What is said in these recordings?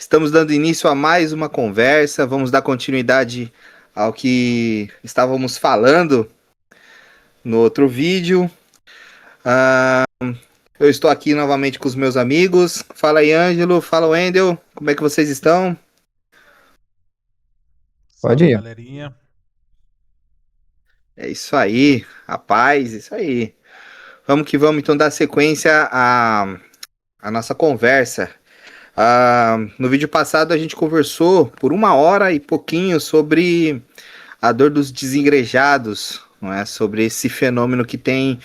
Estamos dando início a mais uma conversa. Vamos dar continuidade ao que estávamos falando no outro vídeo. Eu estou aqui novamente com os meus amigos. Fala aí, Ângelo. Fala, Wendel. Como é que vocês estão? Pode Salve, ir. galerinha. É isso aí, rapaz, isso aí. Vamos que vamos então dar sequência à nossa conversa. No vídeo passado a gente conversou por 1 hora e pouquinho sobre a dor dos desigrejados, não é? Sobre esse fenômeno que tem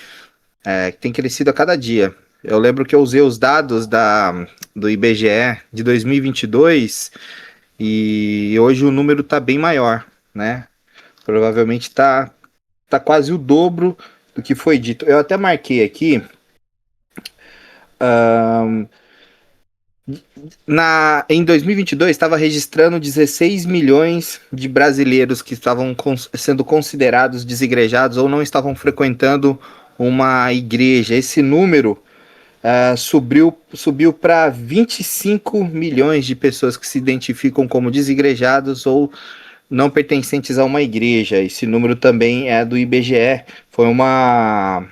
crescido a cada dia. Eu lembro que eu usei os dados do IBGE de 2022 e hoje o número está bem maior, né? Provavelmente tá quase o dobro do que foi dito. Eu até marquei aqui. Em 2022 estava registrando 16 milhões de brasileiros que estavam sendo considerados desigrejados ou não estavam frequentando uma igreja. Esse número subiu para 25 milhões de pessoas que se identificam como desigrejados ou não pertencentes a uma igreja. Esse número também é do IBGE. Foi uma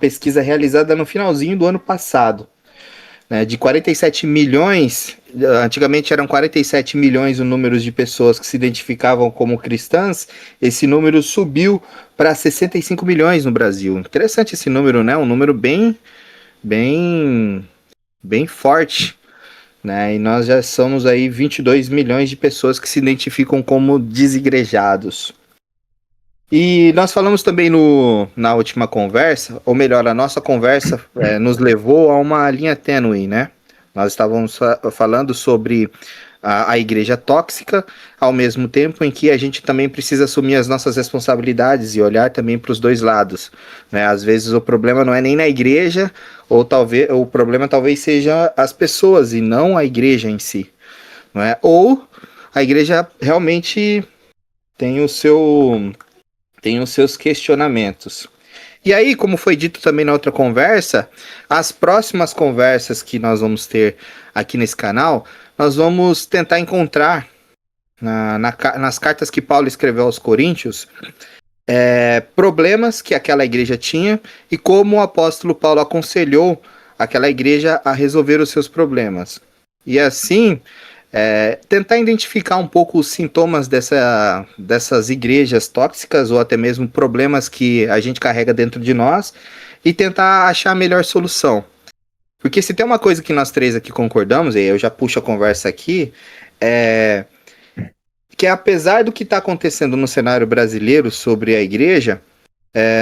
pesquisa realizada no finalzinho do ano passado, né, de 47 milhões, antigamente eram 47 milhões o número de pessoas que se identificavam como cristãs, esse número subiu para 65 milhões no Brasil. Interessante esse número, né? Um número bem, bem forte, né? E nós já somos aí 22 milhões de pessoas que se identificam como desigrejados. E nós falamos também na última conversa, ou melhor, a nossa conversa nos levou a uma linha tênue, né? Nós estávamos falando sobre a igreja tóxica, ao mesmo tempo em que a gente também precisa assumir as nossas responsabilidades e olhar também para os dois lados, né? Às vezes o problema não é nem na igreja, ou talvez o problema talvez seja as pessoas e não a igreja em si, não é? Ou a igreja realmente tem tem os seus questionamentos. E aí, como foi dito também na outra conversa, as próximas conversas que nós vamos ter aqui nesse canal, nós vamos tentar encontrar nas cartas que Paulo escreveu aos Coríntios, problemas que aquela igreja tinha e como o apóstolo Paulo aconselhou aquela igreja a resolver os seus problemas. E assim, tentar identificar um pouco os sintomas dessas igrejas tóxicas ou até mesmo problemas que a gente carrega dentro de nós e tentar achar a melhor solução. Porque se tem uma coisa que nós três aqui concordamos, e eu já puxo a conversa aqui, é que apesar do que está acontecendo no cenário brasileiro sobre a igreja,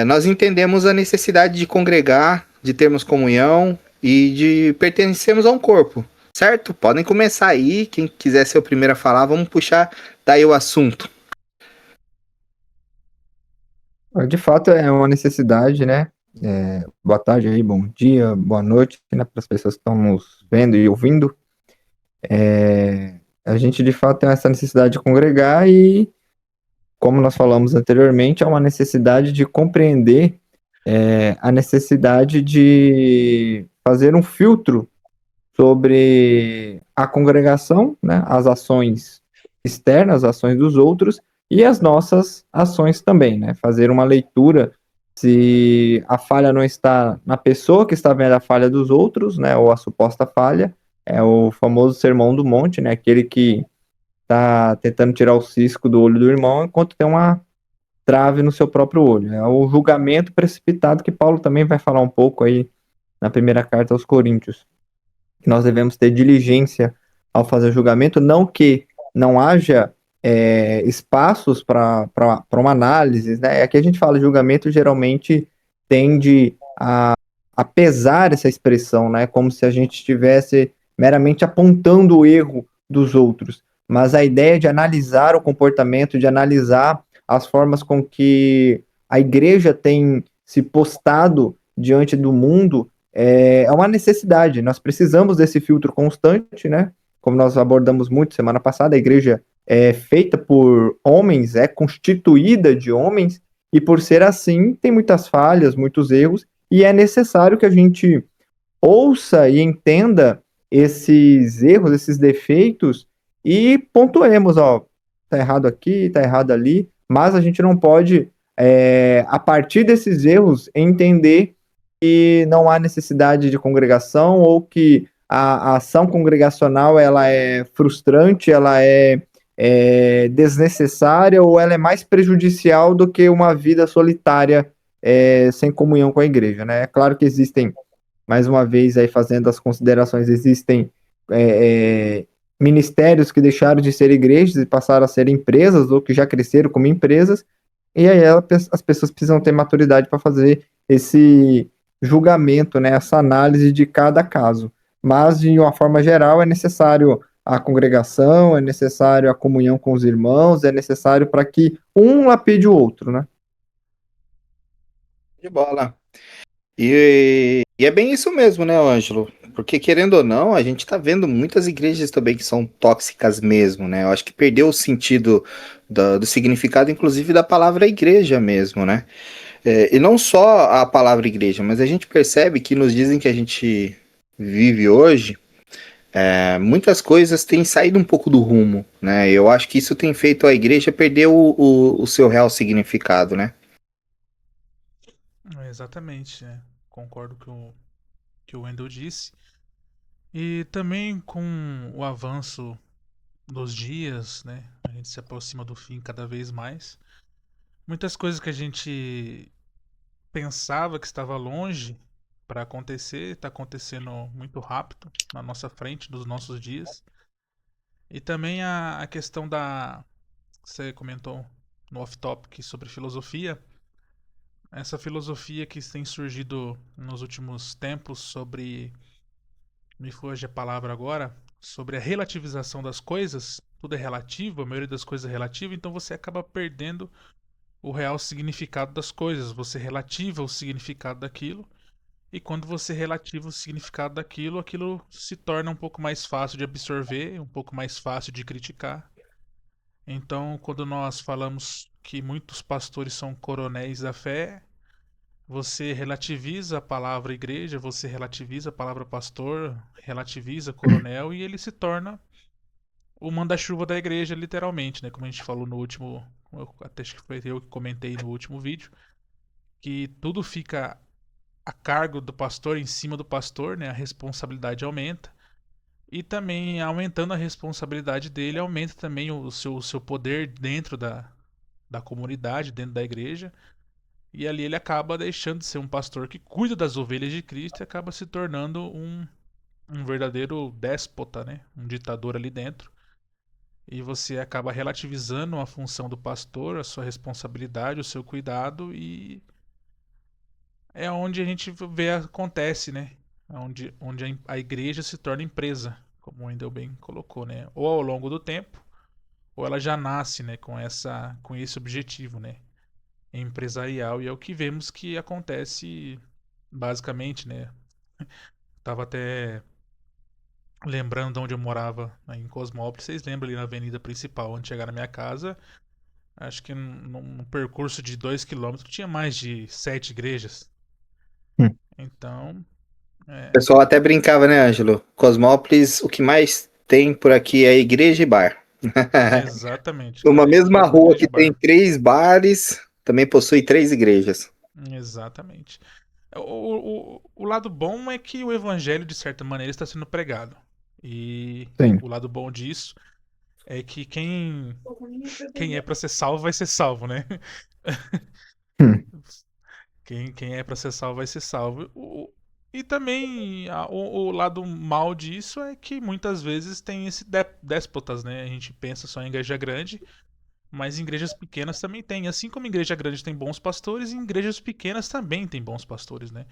nós entendemos a necessidade de congregar, de termos comunhão e de pertencermos a um corpo. Certo? Podem começar aí. Quem quiser ser o primeiro a falar, vamos puxar daí o assunto. De fato, é uma necessidade, né? Boa tarde aí, bom dia, boa noite, né, para as pessoas que estão nos vendo e ouvindo. A gente, de fato, tem essa necessidade de congregar e, como nós falamos anteriormente, é uma necessidade de compreender a necessidade de fazer um filtro sobre a congregação, né, as ações externas, as ações dos outros e as nossas ações também, né? Fazer uma leitura se a falha não está na pessoa que está vendo a falha dos outros, né, ou a suposta falha, é o famoso sermão do monte, né, aquele que está tentando tirar o cisco do olho do irmão enquanto tem uma trave no seu próprio olho. É o julgamento precipitado que Paulo também vai falar um pouco aí na primeira carta aos Coríntios. Nós devemos ter diligência ao fazer julgamento, não que não haja espaços para uma análise, né? Aqui a gente fala de julgamento, geralmente tende a pesar essa expressão, né? Como se a gente estivesse meramente apontando o erro dos outros. Mas a ideia de analisar o comportamento, de analisar as formas com que a igreja tem se postado diante do mundo, é uma necessidade. Nós precisamos desse filtro constante, né? Como nós abordamos muito semana passada, a igreja é feita por homens, é constituída de homens, e por ser assim, tem muitas falhas, muitos erros, e é necessário que a gente ouça e entenda esses erros, esses defeitos e pontuemos, ó, tá errado aqui, tá errado ali, mas a gente não pode, a partir desses erros, entender que não há necessidade de congregação ou que a ação congregacional ela é frustrante, ela é desnecessária ou ela é mais prejudicial do que uma vida solitária sem comunhão com a igreja, né? É claro que existem, mais uma vez aí fazendo as considerações, existem é, é, ministérios que deixaram de ser igrejas e passaram a ser empresas ou que já cresceram como empresas, e aí as pessoas precisam ter maturidade para fazer esse julgamento, né, essa análise de cada caso. Mas, de uma forma geral, é necessário a congregação, é necessário a comunhão com os irmãos, é necessário para que um lapide o outro, né? De bola. E é bem isso mesmo, né, Ângelo? Porque querendo ou não, a gente tá vendo muitas igrejas também que são tóxicas mesmo, né? Eu acho que perdeu o sentido do significado, inclusive, da palavra igreja mesmo, né? E não só a palavra igreja, mas a gente percebe que nos dizem que a gente vive hoje, muitas coisas têm saído um pouco do rumo, né? Eu acho que isso tem feito a igreja perder o seu real significado, né? Exatamente, né? Concordo com o que o Wendel disse. E também com o avanço dos dias, né? A gente se aproxima do fim cada vez mais. Muitas coisas que a gente pensava que estava longe para acontecer, está acontecendo muito rápido na nossa frente, nos nossos dias. E também a questão da. Você comentou no off-topic sobre filosofia. Essa filosofia que tem surgido nos últimos tempos sobre. Me foge a palavra agora. Sobre a relativização das coisas. Tudo é relativo, a maioria das coisas é relativa, então você acaba perdendo o real significado das coisas. Você relativa o significado daquilo. E quando você relativa o significado daquilo, aquilo se torna um pouco mais fácil de absorver, um pouco mais fácil de criticar. Então, quando nós falamos que muitos pastores são coronéis da fé, você relativiza a palavra igreja, você relativiza a palavra pastor, relativiza coronel e ele se torna o manda-chuva da igreja, literalmente, né? Como a gente falou no último. Até acho que foi eu que comentei no último vídeo, que tudo fica a cargo do pastor, em cima do pastor, né? A responsabilidade aumenta. E também, aumentando a responsabilidade dele, aumenta também o seu poder dentro da comunidade, dentro da igreja. E ali ele acaba deixando de ser um pastor que cuida das ovelhas de Cristo e acaba se tornando um verdadeiro déspota, né? Um ditador ali dentro. E você acaba relativizando a função do pastor, a sua responsabilidade, o seu cuidado, e é onde a gente vê acontece, né? Onde a igreja se torna empresa, como o Wendel bem colocou, né? Ou ao longo do tempo, ou ela já nasce, né, com esse objetivo, né, empresarial, e é o que vemos que acontece basicamente, né? Tava até lembrando de onde eu morava, né, em Cosmópolis. Vocês lembram ali na avenida principal, onde chegar na minha casa, acho que num percurso de 2 km tinha mais de 7 igrejas. Hum. Então, O pessoal até brincava, né, Ângelo? Cosmópolis, o que mais tem por aqui é igreja e bar. exatamente, Uma cara. mesma rua Igreja e que tem bar. 3 bares, também possui 3 igrejas. Exatamente. O lado bom é que o evangelho, de certa maneira, está sendo pregado. E Sim. o lado bom disso é que quem é para ser salvo vai ser salvo, né? Hum. Quem é para ser salvo vai ser salvo. E também o lado mal disso é que muitas vezes tem esse déspotas, né? A gente pensa só em igreja grande, mas em igrejas pequenas também tem. Assim como em igreja grande tem bons pastores, em igrejas pequenas também tem bons pastores, né?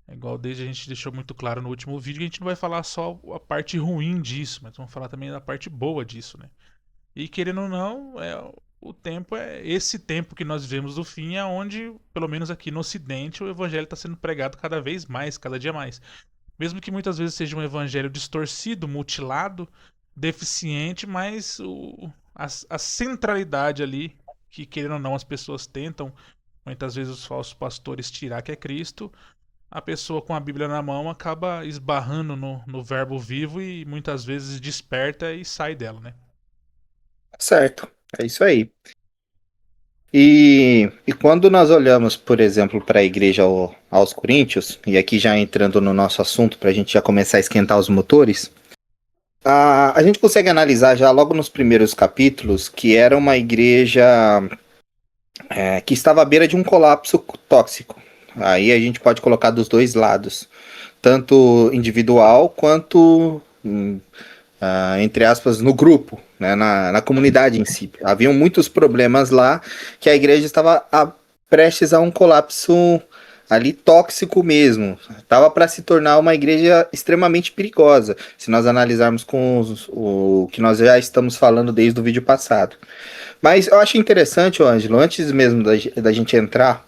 É igual desde a gente deixou muito claro no último vídeo que a gente não vai falar só a parte ruim disso, mas vamos falar também da parte boa disso, né? E querendo ou não, o tempo é esse tempo que nós vivemos do fim é onde, pelo menos aqui no Ocidente, o evangelho está sendo pregado cada vez mais, cada dia mais. Mesmo que muitas vezes seja um evangelho distorcido, mutilado, deficiente, mas a centralidade ali, que querendo ou não as pessoas tentam, muitas vezes os falsos pastores tirar, que é Cristo, a pessoa com a Bíblia na mão acaba esbarrando no verbo vivo e muitas vezes desperta e sai dela, né? Certo, é isso aí. E quando nós olhamos, por exemplo, para a igreja aos Coríntios, e aqui já entrando no nosso assunto, para a gente já começar a esquentar os motores, a gente consegue analisar já logo nos primeiros capítulos que era uma igreja que estava à beira de um colapso tóxico. Aí a gente pode colocar dos dois lados, tanto individual quanto, entre aspas, no grupo, né, na comunidade em si. Haviam muitos problemas lá que a igreja estava prestes a um colapso ali tóxico mesmo. Estava para se tornar uma igreja extremamente perigosa, se nós analisarmos com o que nós já estamos falando desde o vídeo passado. Mas eu acho interessante, Ângelo, antes mesmo da gente entrar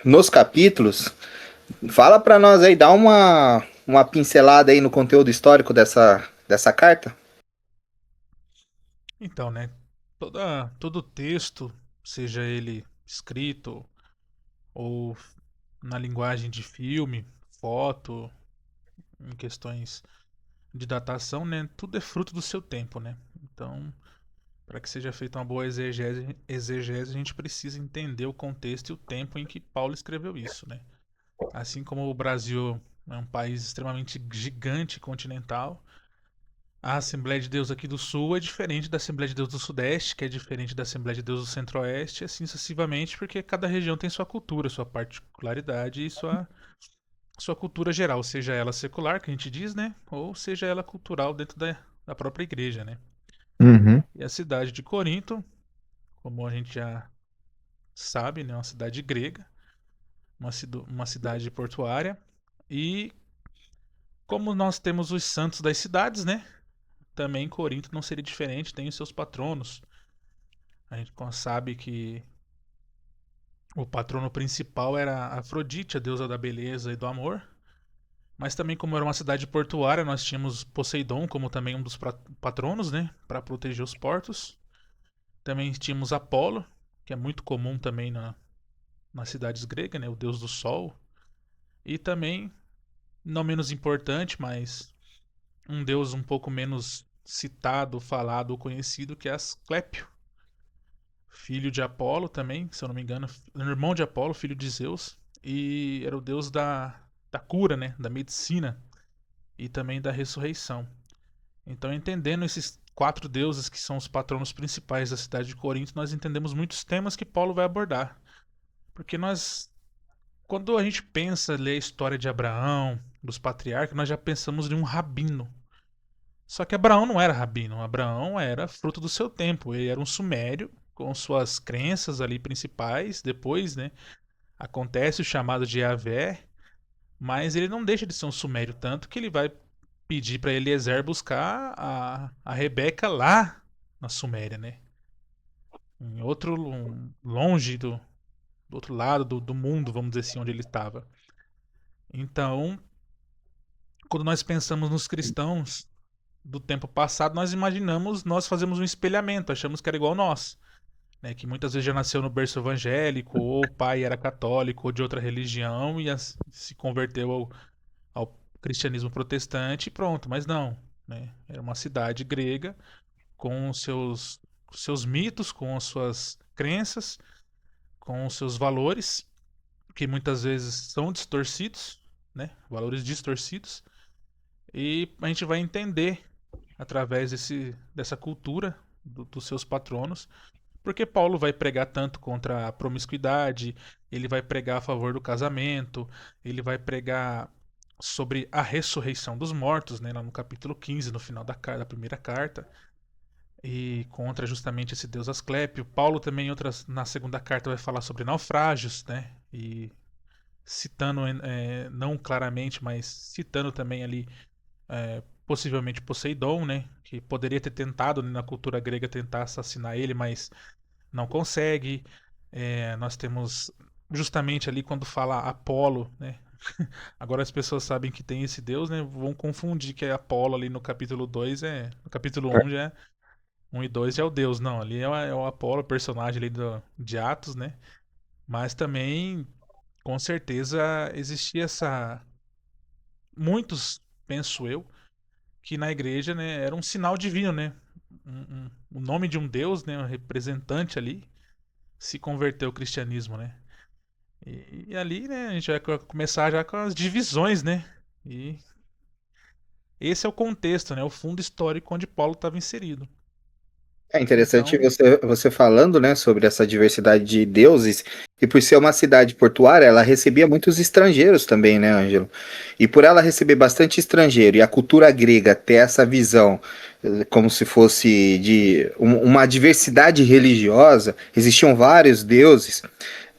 nos capítulos, fala para nós aí, dá uma pincelada aí no conteúdo histórico dessa carta. Então, né? Todo texto, seja ele escrito ou na linguagem de filme, foto, em questões de datação, né? Tudo é fruto do seu tempo, né? Então, para que seja feita uma boa exegese, a gente precisa entender o contexto e o tempo em que Paulo escreveu isso, né? Assim como o Brasil é um país extremamente gigante, continental, a Assembleia de Deus aqui do Sul é diferente da Assembleia de Deus do Sudeste, que é diferente da Assembleia de Deus do Centro-Oeste, assim sucessivamente, porque cada região tem sua cultura, sua particularidade e sua cultura geral, seja ela secular, que a gente diz, né? Ou seja ela cultural dentro da própria igreja, né? Uhum. E a cidade de Corinto, como a gente já sabe, né? Uma cidade grega, uma cidade portuária. E como nós temos os santos das cidades, né? Também Corinto não seria diferente, tem os seus patronos. A gente sabe que o patrono principal era Afrodite, a deusa da beleza e do amor. Mas também, como era uma cidade portuária, nós tínhamos Poseidon como também um dos patronos, né? Para proteger os portos. Também tínhamos Apolo, que é muito comum também nas cidades gregas, né? O deus do sol. E também, não menos importante, mas um deus um pouco menos citado, falado ou conhecido, que é Asclépio, filho de Apolo também, se eu não me engano, irmão de Apolo, filho de Zeus, e era o deus da cura, né, da medicina e também da ressurreição. Então, entendendo esses quatro deuses que são os patronos principais da cidade de Corinto, nós entendemos muitos temas que Paulo vai abordar. Porque quando a gente pensa, lê a história de Abraão, dos patriarcas, nós já pensamos em um rabino. Só que Abraão não era rabino, Abraão era fruto do seu tempo, ele era um sumério com suas crenças ali principais. Depois, né, acontece o chamado de Yahvé, mas ele não deixa de ser um sumério, tanto que ele vai pedir para Eliezer buscar a Rebeca lá na Suméria, né? Em outro, longe do outro lado do mundo, vamos dizer assim, onde ele estava. Então, quando nós pensamos nos cristãos do tempo passado, nós fazemos um espelhamento, achamos que era igual nós, né? Que muitas vezes já nasceu no berço evangélico, ou o pai era católico ou de outra religião e se converteu ao cristianismo protestante e pronto, mas não, né? Era uma cidade grega com os seus mitos, com as suas crenças, com os seus valores, que muitas vezes são distorcidos, né? Valores distorcidos, e a gente vai entender através dessa cultura dos seus patronos, porque Paulo vai pregar tanto contra a promiscuidade, ele vai pregar a favor do casamento, ele vai pregar sobre a ressurreição dos mortos, né, lá no capítulo 15, no final da primeira carta, e contra justamente esse deus Asclépio. Paulo também na segunda carta vai falar sobre naufrágios, né, e citando, não claramente, mas citando também ali possivelmente Poseidon, né, que poderia ter tentado, né, na cultura grega tentar assassinar ele, mas não consegue. Nós temos justamente ali quando fala Apolo, né? Agora as pessoas sabem que tem esse deus, né? Vão confundir que é Apolo ali no capítulo 2 no capítulo 1 já 1 e 2 já é o deus, não, ali é o Apolo, personagem ali de Atos, né? Mas também com certeza existia essa. Muitos, penso eu, que na igreja, né, era um sinal divino, né? O nome de um Deus, né, um representante ali, se converteu ao cristianismo, né? E ali, né, a gente vai começar já com as divisões, né? E esse é o contexto, né? O fundo histórico onde Paulo estava inserido. É interessante Então, você falando, né, sobre essa diversidade de deuses, e por ser uma cidade portuária, ela recebia muitos estrangeiros também, né, Ângelo? E por ela receber bastante estrangeiro e a cultura grega ter essa visão como se fosse de uma diversidade religiosa, existiam vários deuses,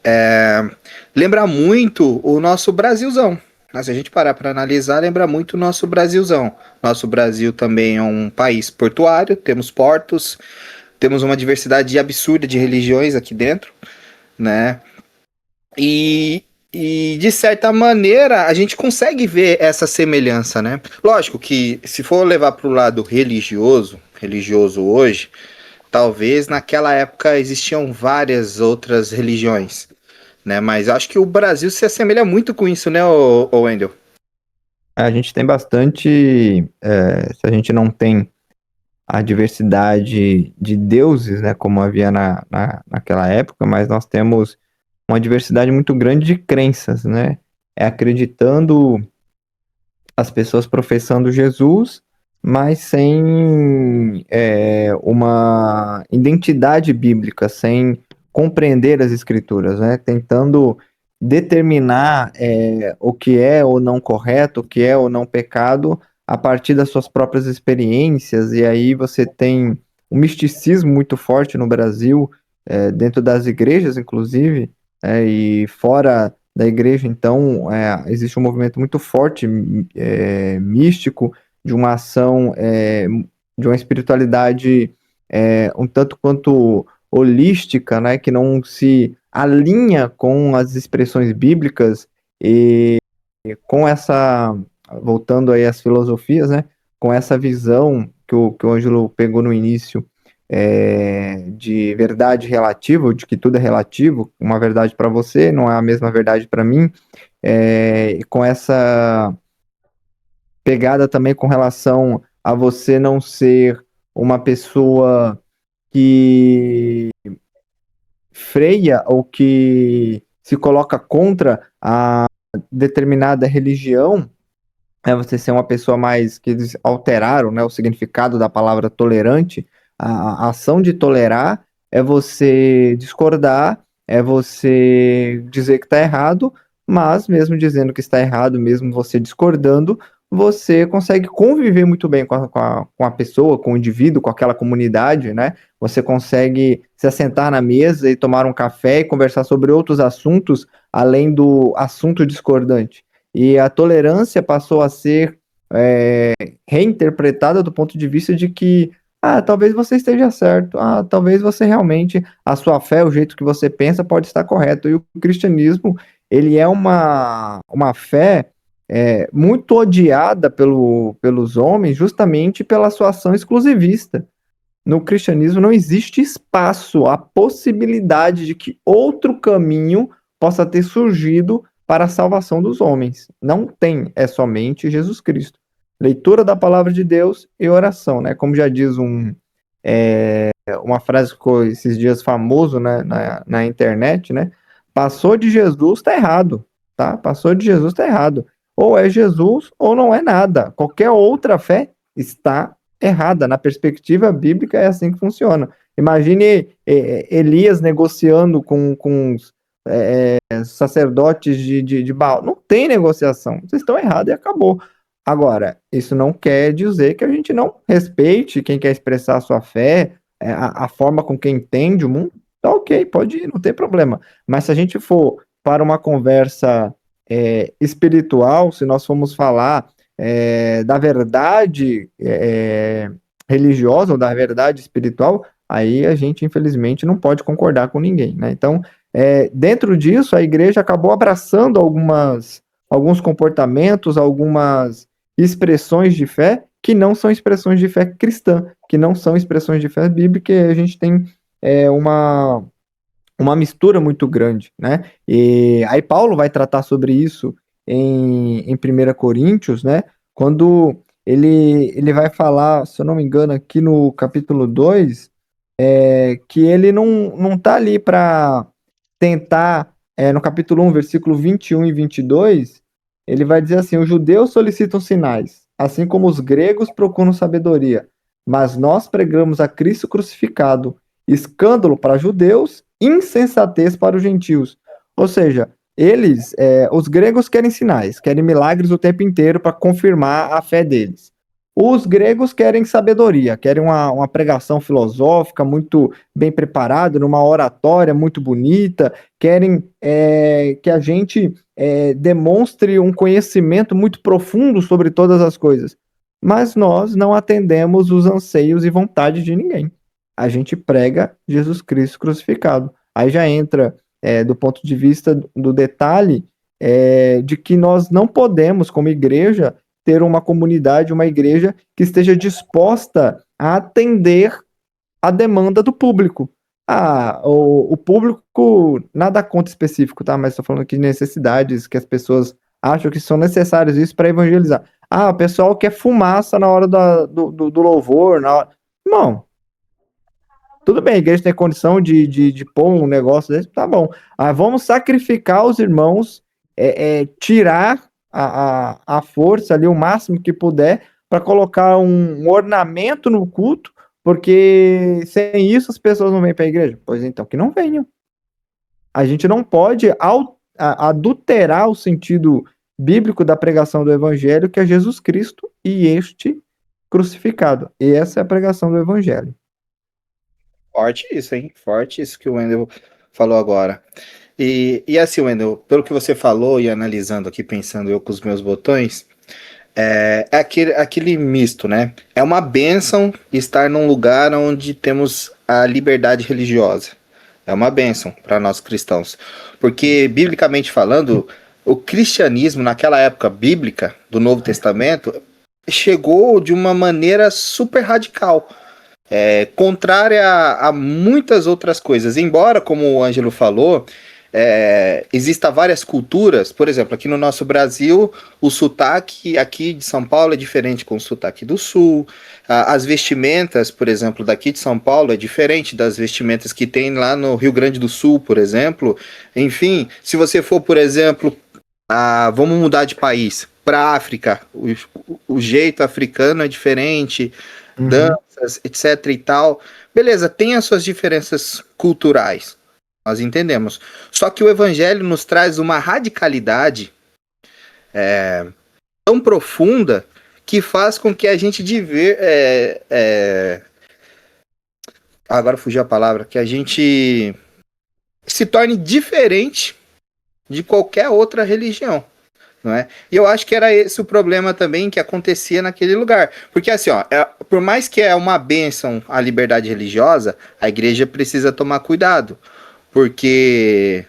é, lembra muito o nosso Brasilzão. Mas se a gente parar para analisar, lembra muito o nosso Brasilzão. Nosso Brasil também é um país portuário, temos portos, temos uma diversidade absurda de religiões aqui dentro, né? E de certa maneira a gente consegue ver essa semelhança, né? Lógico que se for levar para o lado religioso hoje, talvez naquela época existiam várias outras religiões, né? Mas acho que o Brasil se assemelha muito com isso, né, ô Wendel? A gente tem bastante, se a gente não tem a diversidade de deuses, né, como havia naquela época, mas nós temos uma diversidade muito grande de crenças, né? É acreditando as pessoas professando Jesus, mas sem uma identidade bíblica, sem compreender as escrituras, né? Tentando determinar o que é ou não correto, o que é ou não pecado, a partir das suas próprias experiências, e aí você tem um misticismo muito forte no Brasil, dentro das igrejas, inclusive, e fora da igreja, então, existe um movimento muito forte, místico, de uma ação, de uma espiritualidade um tanto quanto holística, né, que não se alinha com as expressões bíblicas e com essa, voltando aí às filosofias, né, com essa visão que o Ângelo pegou no início, de verdade relativa, de que tudo é relativo, uma verdade para você não é a mesma verdade para mim, com essa pegada também com relação a você não ser uma pessoa que freia ou que se coloca contra a determinada religião, você ser uma pessoa mais que eles alteraram, né, o significado da palavra tolerante. A ação de tolerar é você discordar, é você dizer que está errado, mas mesmo dizendo que está errado, mesmo você discordando, você consegue conviver muito bem com a pessoa, com o indivíduo, com aquela comunidade, né? Você consegue se assentar na mesa e tomar um café e conversar sobre outros assuntos além do assunto discordante. E a tolerância passou a ser reinterpretada do ponto de vista de que, talvez você esteja certo, talvez você realmente, a sua fé, o jeito que você pensa pode estar correto. E o cristianismo, ele é uma fé muito odiada pelos homens justamente pela sua ação exclusivista. No cristianismo não existe espaço, a possibilidade de que outro caminho possa ter surgido para a salvação dos homens. Não tem, é somente Jesus Cristo. Leitura da palavra de Deus e oração, né? Como já diz uma frase que ficou esses dias famoso, né, na internet, né? Passou de Jesus, tá errado, tá? Passou de Jesus, tá errado. Ou é Jesus ou não é nada. Qualquer outra fé está errada. Na perspectiva bíblica é assim que funciona. Imagine Elias negociando com os sacerdotes de Baal. Não tem negociação. Vocês estão errados e acabou. Agora, isso não quer dizer que a gente não respeite quem quer expressar a sua fé, a forma com quem entende o mundo. Tá ok, pode ir, não tem problema. Mas se a gente for para uma conversa espiritual, se nós formos falar da verdade religiosa ou da verdade espiritual, aí a gente, infelizmente, não pode concordar com ninguém, né? Então, dentro disso, a igreja acabou abraçando alguns comportamentos, algumas expressões de fé que não são expressões de fé cristã, que não são expressões de fé bíblica, e a gente tem uma uma mistura muito grande, né? E aí Paulo vai tratar sobre isso em 1 Coríntios, né? Quando ele vai falar, se eu não me engano, aqui no capítulo 2, que ele não tá ali para tentar, no capítulo 1, versículo 21 e 22, ele vai dizer assim: os judeus solicitam sinais, assim como os gregos procuram sabedoria, mas nós pregamos a Cristo crucificado, escândalo para judeus, insensatez para os gentios. Ou seja, os gregos querem sinais, querem milagres o tempo inteiro para confirmar a fé deles. Os gregos querem sabedoria, querem uma pregação filosófica muito bem preparada, numa oratória muito bonita, querem que a gente demonstre um conhecimento muito profundo sobre todas as coisas. Mas nós não atendemos os anseios e vontade de ninguém. A gente prega Jesus Cristo crucificado. Aí já entra do ponto de vista do detalhe de que nós não podemos, como igreja, ter uma comunidade, uma igreja que esteja disposta a atender a demanda do público. O público, nada contra específico, tá? Mas estou falando aqui de necessidades que as pessoas acham que são necessárias isso para evangelizar. O pessoal quer fumaça na hora do louvor, na hora... Não, tudo bem, a igreja tem condição de pôr um negócio desse, tá bom. Vamos sacrificar os irmãos, tirar a força ali, o máximo que puder, para colocar um ornamento no culto, porque sem isso as pessoas não vêm para a igreja. Pois então, que não venham. A gente não pode adulterar o sentido bíblico da pregação do evangelho, que é Jesus Cristo e este crucificado. E essa é a pregação do evangelho. Forte isso, hein? Forte isso que o Wendel falou agora. E assim, Wendel, pelo que você falou e analisando aqui, pensando eu com os meus botões, é aquele misto, né? É uma bênção estar num lugar onde temos a liberdade religiosa. É uma bênção para nós cristãos. Porque, biblicamente falando, o cristianismo, naquela época bíblica do Novo Testamento, chegou de uma maneira super radical. Contrária a muitas outras coisas. Embora, como o Ângelo falou, exista várias culturas. Por exemplo, aqui no nosso Brasil, o sotaque aqui de São Paulo é diferente com o sotaque do Sul. As vestimentas, por exemplo, daqui de São Paulo é diferente das vestimentas que tem lá no Rio Grande do Sul, por exemplo. Enfim, se você for, por exemplo, vamos mudar de país, para a África, o jeito africano é diferente, danças, etc e tal. Beleza, tem as suas diferenças culturais, nós entendemos. Só que o evangelho nos traz uma radicalidade tão profunda que faz com que a gente agora fugiu a palavra, que a gente se torne diferente de qualquer outra religião. Não é? E eu acho que era esse o problema também que acontecia naquele lugar. Porque assim, por mais que é uma bênção a liberdade religiosa, a igreja precisa tomar cuidado. Porque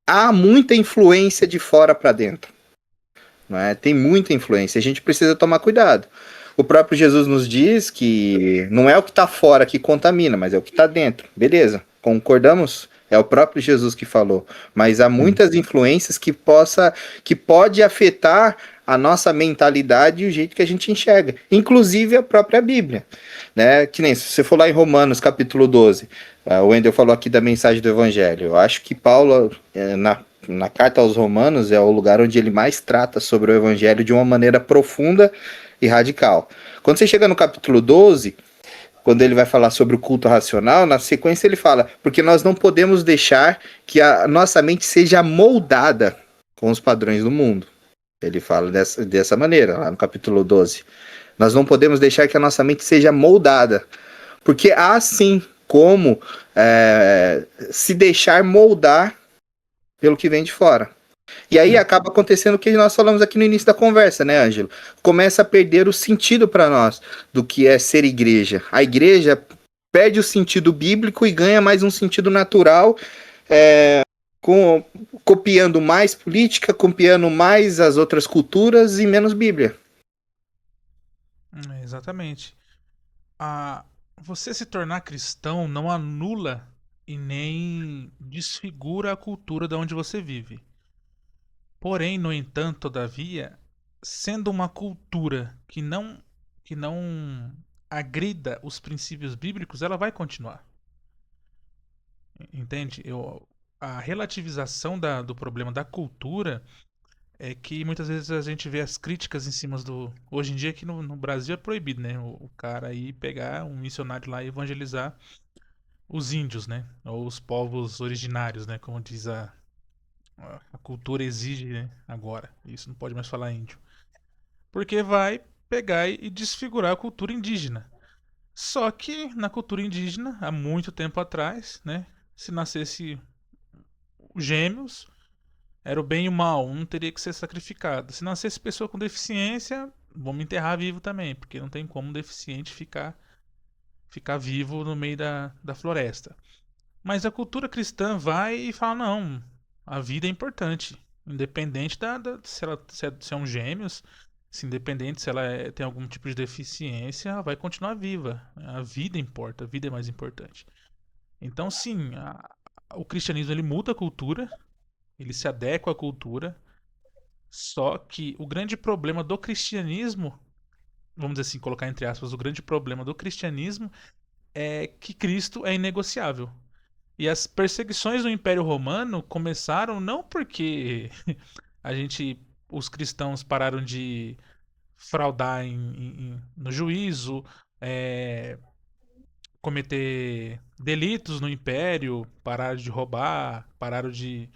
há muita influência de fora para dentro. Não é? Tem muita influência. A gente precisa tomar cuidado. O próprio Jesus nos diz que não é o que está fora que contamina, mas é o que está dentro. Beleza, concordamos? É o próprio Jesus que falou. Mas há muitas influências que pode afetar a nossa mentalidade e o jeito que a gente enxerga. Inclusive a própria Bíblia. Né? Que nem se você for lá em Romanos, capítulo 12. O Wendel falou aqui da mensagem do Evangelho. Eu acho que Paulo, na carta aos Romanos, é o lugar onde ele mais trata sobre o Evangelho de uma maneira profunda e radical. Quando você chega no capítulo 12... quando ele vai falar sobre o culto racional, na sequência ele fala, porque nós não podemos deixar que a nossa mente seja moldada com os padrões do mundo. Ele fala dessa maneira, lá no capítulo 12. Nós não podemos deixar que a nossa mente seja moldada, porque há sim como se deixar moldar pelo que vem de fora. E aí acaba acontecendo o que nós falamos aqui no início da conversa, né, Ângelo? Começa a perder o sentido para nós do que é ser igreja. A igreja perde o sentido bíblico e ganha mais um sentido natural, copiando mais política, copiando mais as outras culturas e menos Bíblia. Exatamente. Você se tornar cristão não anula e nem desfigura a cultura de onde você vive. Porém, no entanto, todavia, sendo uma cultura que não agrida os princípios bíblicos, ela vai continuar. Entende? A relativização do problema da cultura é que muitas vezes a gente vê as críticas em cima do. Hoje em dia, aqui no Brasil é proibido, né? O cara aí pegar um missionário lá e evangelizar os índios, né? Ou os povos originários, né? Como diz a cultura exige, né? Agora. Isso não pode mais falar índio. Porque vai pegar e desfigurar a cultura indígena. Só que na cultura indígena, há muito tempo atrás, né? Se nascesse gêmeos, era o bem e o mal, um teria que ser sacrificado. Se nascesse pessoa com deficiência, vamos enterrar vivo também, porque não tem como um deficiente ficar vivo no meio da floresta. Mas a cultura cristã vai e fala: não, a vida é importante. Independente se é um gêmeos, se independente se ela tem algum tipo de deficiência, ela vai continuar viva. A vida importa, a vida é mais importante. Então, sim, o cristianismo ele muda a cultura, ele se adequa à cultura, só que o grande problema do cristianismo, vamos dizer assim, colocar entre aspas, o grande problema do cristianismo é que Cristo é inegociável. E as perseguições do Império Romano começaram não porque a gente, os cristãos pararam de fraudar no juízo, é, cometer delitos no Império, pararam de roubar, pararam de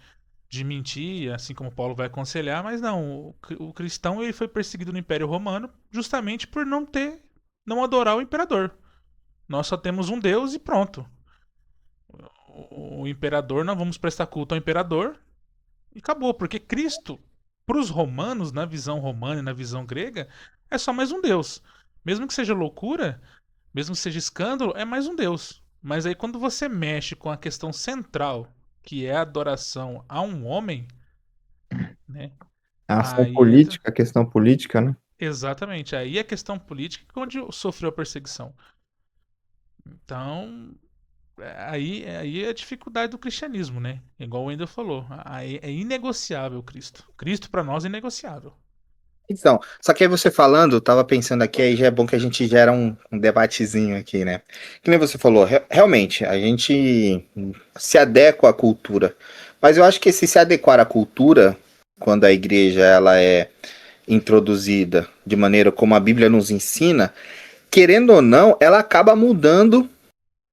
mentir, assim como Paulo vai aconselhar, mas não, o cristão ele foi perseguido no Império Romano justamente por não adorar o imperador. Nós só temos um Deus e pronto. O imperador, nós vamos prestar culto ao imperador e acabou, porque Cristo, para os romanos, na visão romana e na visão grega, é só mais um Deus. Mesmo que seja loucura, mesmo que seja escândalo, é mais um Deus. Mas aí quando você mexe com a questão central, que é a adoração a um homem, né? A ação Aí é política, a questão política, né? exatamente, aí é questão política que é onde sofreu a perseguição. Então, aí é a dificuldade do cristianismo, né? Igual o Wendel falou, aí é inegociável Cristo. Cristo para nós é inegociável. Então, só que aí você falando, eu tava pensando aqui, aí já é bom que a gente gera um debatezinho aqui, né? Que nem você falou, realmente, a gente se adequa à cultura. Mas eu acho que esse se adequar à cultura, quando a igreja ela é introduzida de maneira como a Bíblia nos ensina, querendo ou não, ela acaba mudando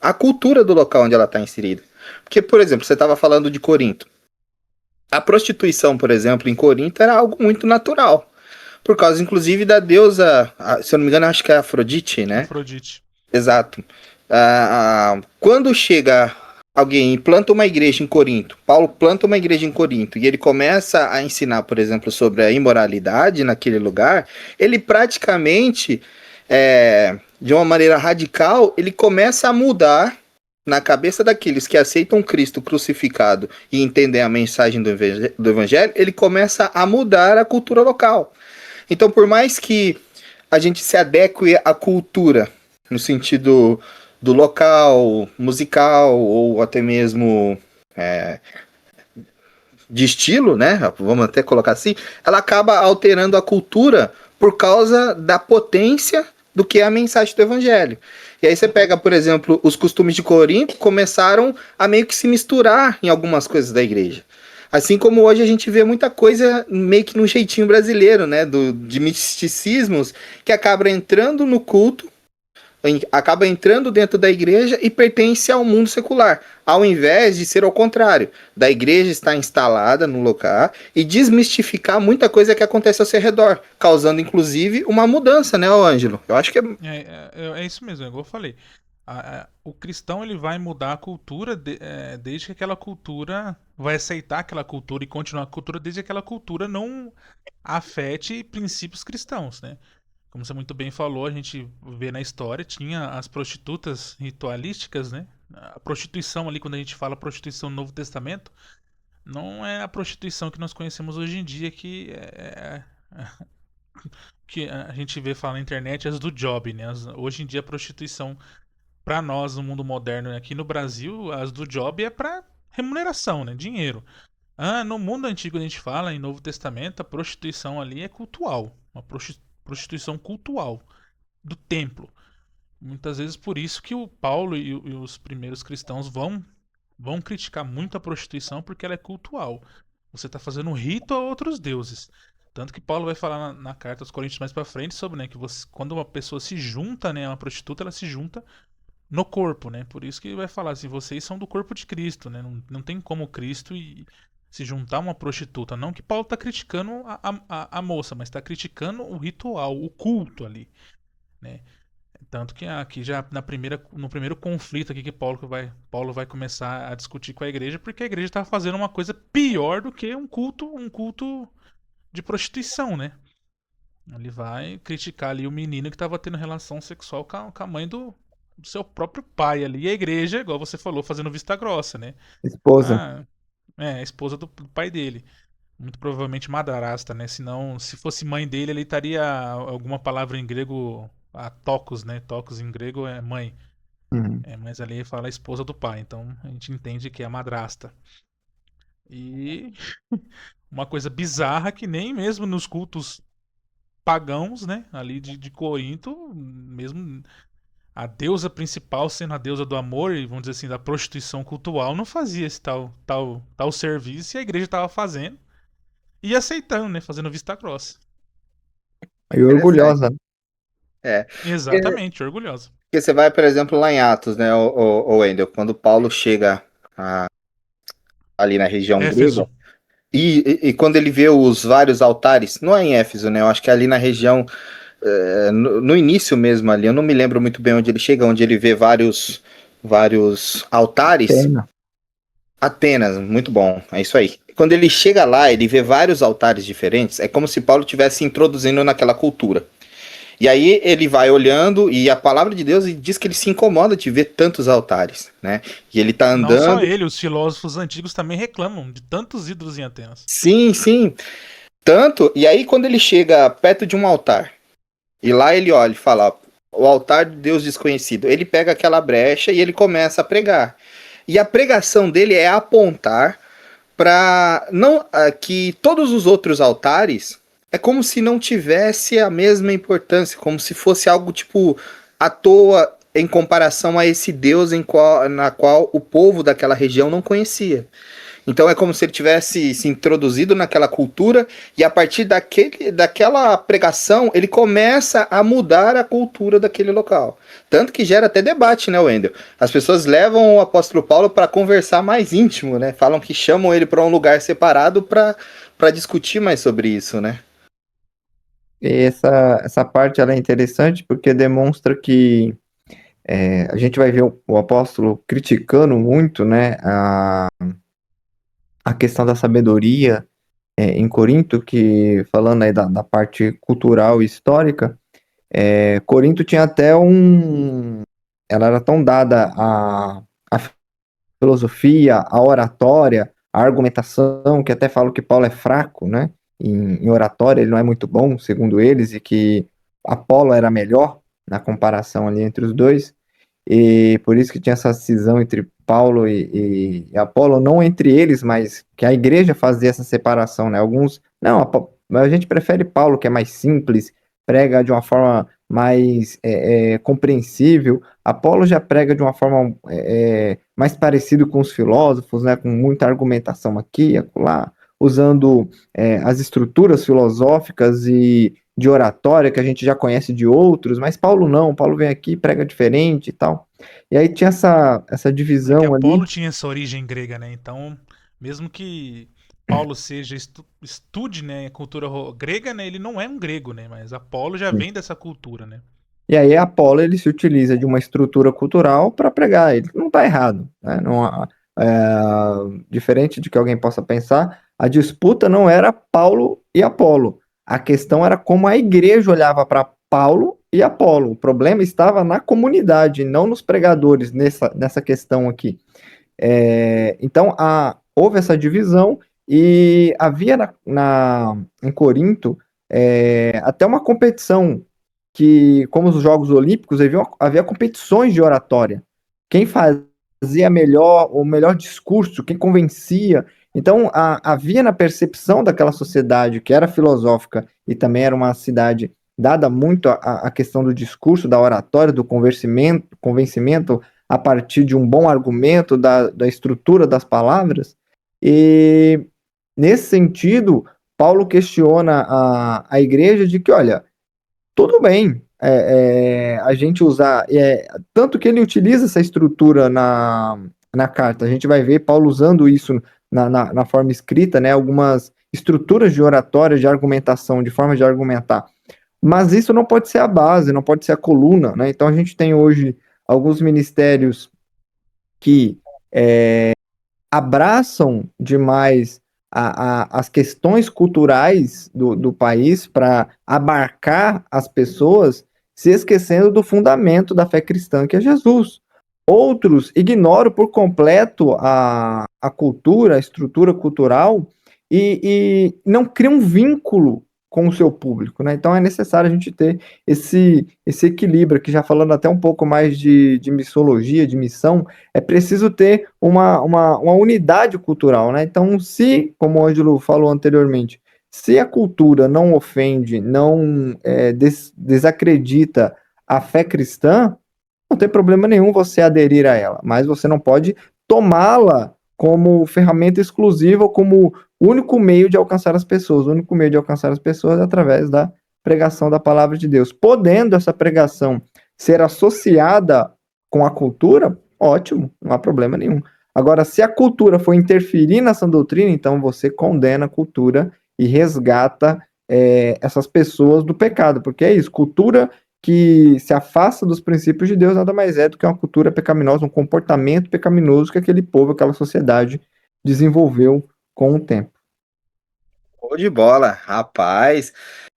a cultura do local onde ela está inserida. Porque, por exemplo, você estava falando de Corinto. A prostituição, por exemplo, em Corinto era algo muito natural. Por causa, inclusive, da deusa, se eu não me engano, acho que é Afrodite, né? Afrodite. Exato. Quando chega alguém e planta uma igreja em Corinto, Paulo planta uma igreja em Corinto e ele começa a ensinar, por exemplo, sobre a imoralidade naquele lugar, ele praticamente, de uma maneira radical, ele começa a mudar na cabeça daqueles que aceitam Cristo crucificado e entendem a mensagem do evangelho, ele começa a mudar a cultura local. Então, por mais que a gente se adeque à cultura, no sentido do local, musical, ou até mesmo de estilo, né? Vamos até colocar assim, ela acaba alterando a cultura por causa da potência do que é a mensagem do evangelho. E aí você pega, por exemplo, os costumes de Corinto começaram a meio que se misturar em algumas coisas da igreja. Assim como hoje a gente vê muita coisa meio que no jeitinho brasileiro, né? De misticismos que acaba entrando no culto, acaba entrando dentro da igreja e pertence ao mundo secular, ao invés de ser ao contrário, da igreja estar instalada no local e desmistificar muita coisa que acontece ao seu redor, causando inclusive uma mudança, né, Ângelo? Eu acho que É isso mesmo, é igual eu falei. O cristão ele vai mudar a cultura desde que aquela cultura vai aceitar aquela cultura e continuar a cultura desde que aquela cultura não afete princípios cristãos, né? Como você muito bem falou, a gente vê na história, tinha as prostitutas ritualísticas, né? A prostituição ali, quando a gente fala prostituição no Novo Testamento, não é a prostituição que nós conhecemos hoje em dia, que a gente vê falar na internet, as do job, né? Hoje em dia a prostituição para nós no mundo moderno aqui no Brasil, as do job é para remuneração, né? Dinheiro. No mundo antigo a gente fala, em Novo Testamento, a prostituição ali é cultual. Uma prostituição cultual do templo. Muitas vezes por isso que o Paulo e os primeiros cristãos vão criticar muito a prostituição porque ela é cultual. Você está fazendo um rito a outros deuses. Tanto que Paulo vai falar na carta aos Coríntios mais para frente sobre, né, que quando uma pessoa se junta, né, uma prostituta, ela se junta no corpo, né? Por isso que ele vai falar assim, vocês são do corpo de Cristo, né? Não tem como Cristo se juntar a uma prostituta. Não que Paulo está criticando a moça, mas está criticando o ritual, o culto ali, né? Tanto que aqui já no primeiro conflito aqui que Paulo vai começar a discutir com a igreja, porque a igreja estava fazendo uma coisa pior do que um culto de prostituição, né? Ele vai criticar ali o menino que estava tendo relação sexual com a mãe do seu próprio pai ali. E a igreja, igual você falou, fazendo vista grossa, né? Esposa. Ah, a esposa do pai dele. Muito provavelmente madrasta, né? Senão, se fosse mãe dele, ele estaria alguma palavra em grego, a tokos, né? Tokos em grego é mãe. Uhum. Mas ali fala a esposa do pai, então a gente entende que é a madrasta. E uma coisa bizarra que nem mesmo nos cultos pagãos, né? Ali de Corinto, mesmo a deusa principal sendo a deusa do amor e vamos dizer assim da prostituição cultural, não fazia esse tal serviço e a igreja estava fazendo e aceitando, né? Fazendo vista grossa. E Interessante. orgulhosa, né? É. Porque, Exatamente, orgulhosa. porque você vai, por exemplo, lá em Atos, né, o Wendel, quando Paulo chega ali na região grega, Éfeso. e quando ele vê os vários altares, não é em Éfeso, né? Eu acho que é ali na região, no início mesmo ali, eu não me lembro muito bem onde ele chega, onde ele vê vários altares. Pena. Atenas, muito bom, é isso aí. Quando ele chega lá, ele vê vários altares diferentes, é como se Paulo estivesse introduzindo naquela cultura. E aí ele vai olhando e a palavra de Deus diz que ele se incomoda de ver tantos altares, né? E ele tá Não só andando. ele, os filósofos antigos também reclamam de tantos ídolos em Atenas. Sim, sim. Tanto. E aí quando ele chega perto de um altar, e lá ele olha e fala, ó, o altar de Deus desconhecido. Ele pega aquela brecha e ele começa a pregar. E a pregação dele é apontar para não que todos os outros altares é como se não tivesse a mesma importância, como se fosse algo tipo à toa em comparação a esse Deus na qual o povo daquela região não conhecia. Então é como se ele tivesse se introduzido naquela cultura e a partir daquela pregação ele começa a mudar a cultura daquele local. Tanto que gera até debate, né, Wendel? As pessoas levam o apóstolo Paulo para conversar mais íntimo, né? Falam que chamam ele para um lugar separado para discutir mais sobre isso, né? E essa parte ela é interessante porque demonstra que a gente vai ver o apóstolo criticando muito, né, a questão da sabedoria em Corinto, que falando aí da parte cultural e histórica, Corinto tinha até ela era tão dada a filosofia, a oratória, a argumentação, que até falam que Paulo é fraco, né? Em oratória ele não é muito bom, segundo eles, e que Apolo era melhor na comparação ali entre os dois, e por isso que tinha essa cisão entre Paulo e Apolo, não entre eles, mas que a igreja fazia essa separação, né? Alguns, não, a gente prefere Paulo, que é mais simples, prega de uma forma mais compreensível. Apolo já prega de uma forma mais parecida com os filósofos, né? Com muita argumentação aqui e acolá, usando as estruturas filosóficas e de oratória que a gente já conhece de outros, mas Paulo não, Paulo vem aqui, prega diferente e tal. E aí tinha essa É que divisão ali. Apolo tinha essa origem grega, né? Então, mesmo que Paulo seja estude, né, a cultura grega, né, ele não é um grego, né? Mas Apolo já vem dessa cultura, né? E aí Apolo ele se utiliza de uma estrutura cultural para pregar. Ele não está errado, né? Não, diferente de que alguém possa pensar, a disputa não era Paulo e Apolo. A questão era como a igreja olhava para Paulo e Apolo. O problema estava na comunidade, não nos pregadores nessa questão aqui. Então houve essa divisão e havia em Corinto até uma competição que, como os Jogos Olímpicos, havia competições de oratória. Quem fazia o melhor discurso, quem convencia. Então, havia na percepção daquela sociedade, que era filosófica e também era uma cidade dada muito à questão do discurso, da oratória, do convencimento a partir de um bom argumento, da estrutura das palavras. E, nesse sentido, Paulo questiona a igreja de que, olha, tudo bem, a gente usar, tanto que ele utiliza essa estrutura na carta, a gente vai ver Paulo usando isso na forma escrita, né, algumas estruturas de oratória, de argumentação, de forma de argumentar, mas isso não pode ser a base, não pode ser a coluna, né, então a gente tem hoje alguns ministérios que abraçam demais as questões culturais do país para abarcar as pessoas, se esquecendo do fundamento da fé cristã, que é Jesus. Outros ignoram por completo a cultura, a estrutura cultural e não criam um vínculo com o seu público, né? Então é necessário a gente ter esse equilíbrio, aqui já falando até um pouco mais de missologia, de missão, é preciso ter uma unidade cultural, né? Então, se, como o Ângelo falou anteriormente, se a cultura não ofende, não desacredita a fé cristã, não tem problema nenhum você aderir a ela, mas você não pode tomá-la como ferramenta exclusiva, como único meio de alcançar as pessoas. O único meio de alcançar as pessoas é através da pregação da palavra de Deus. Podendo essa pregação ser associada com a cultura, ótimo, não há problema nenhum. Agora, se a cultura for interferir nessa doutrina, então você condena a cultura e resgata essas pessoas do pecado, porque é isso, cultura que se afasta dos princípios de Deus nada mais é do que uma cultura pecaminosa, um comportamento pecaminoso que aquele povo, aquela sociedade desenvolveu com o tempo. Show de bola, rapaz.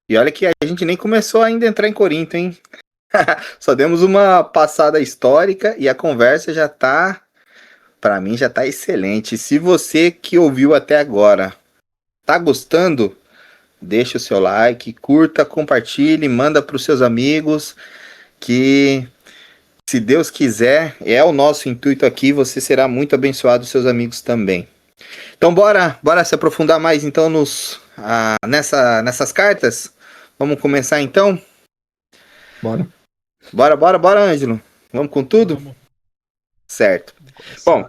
E olha que a gente nem começou ainda a entrar em Corinto, hein? Só demos uma passada histórica e a conversa já tá, para mim já tá excelente. Se você que ouviu até agora tá gostando, deixa o seu like, curta, compartilhe, manda para os seus amigos, que se Deus quiser, é o nosso intuito aqui, você será muito abençoado, seus amigos também. Então bora se aprofundar mais então nessas cartas? Vamos começar então? Bora, Ângelo. Vamos com tudo? Vamos. Certo. Bom,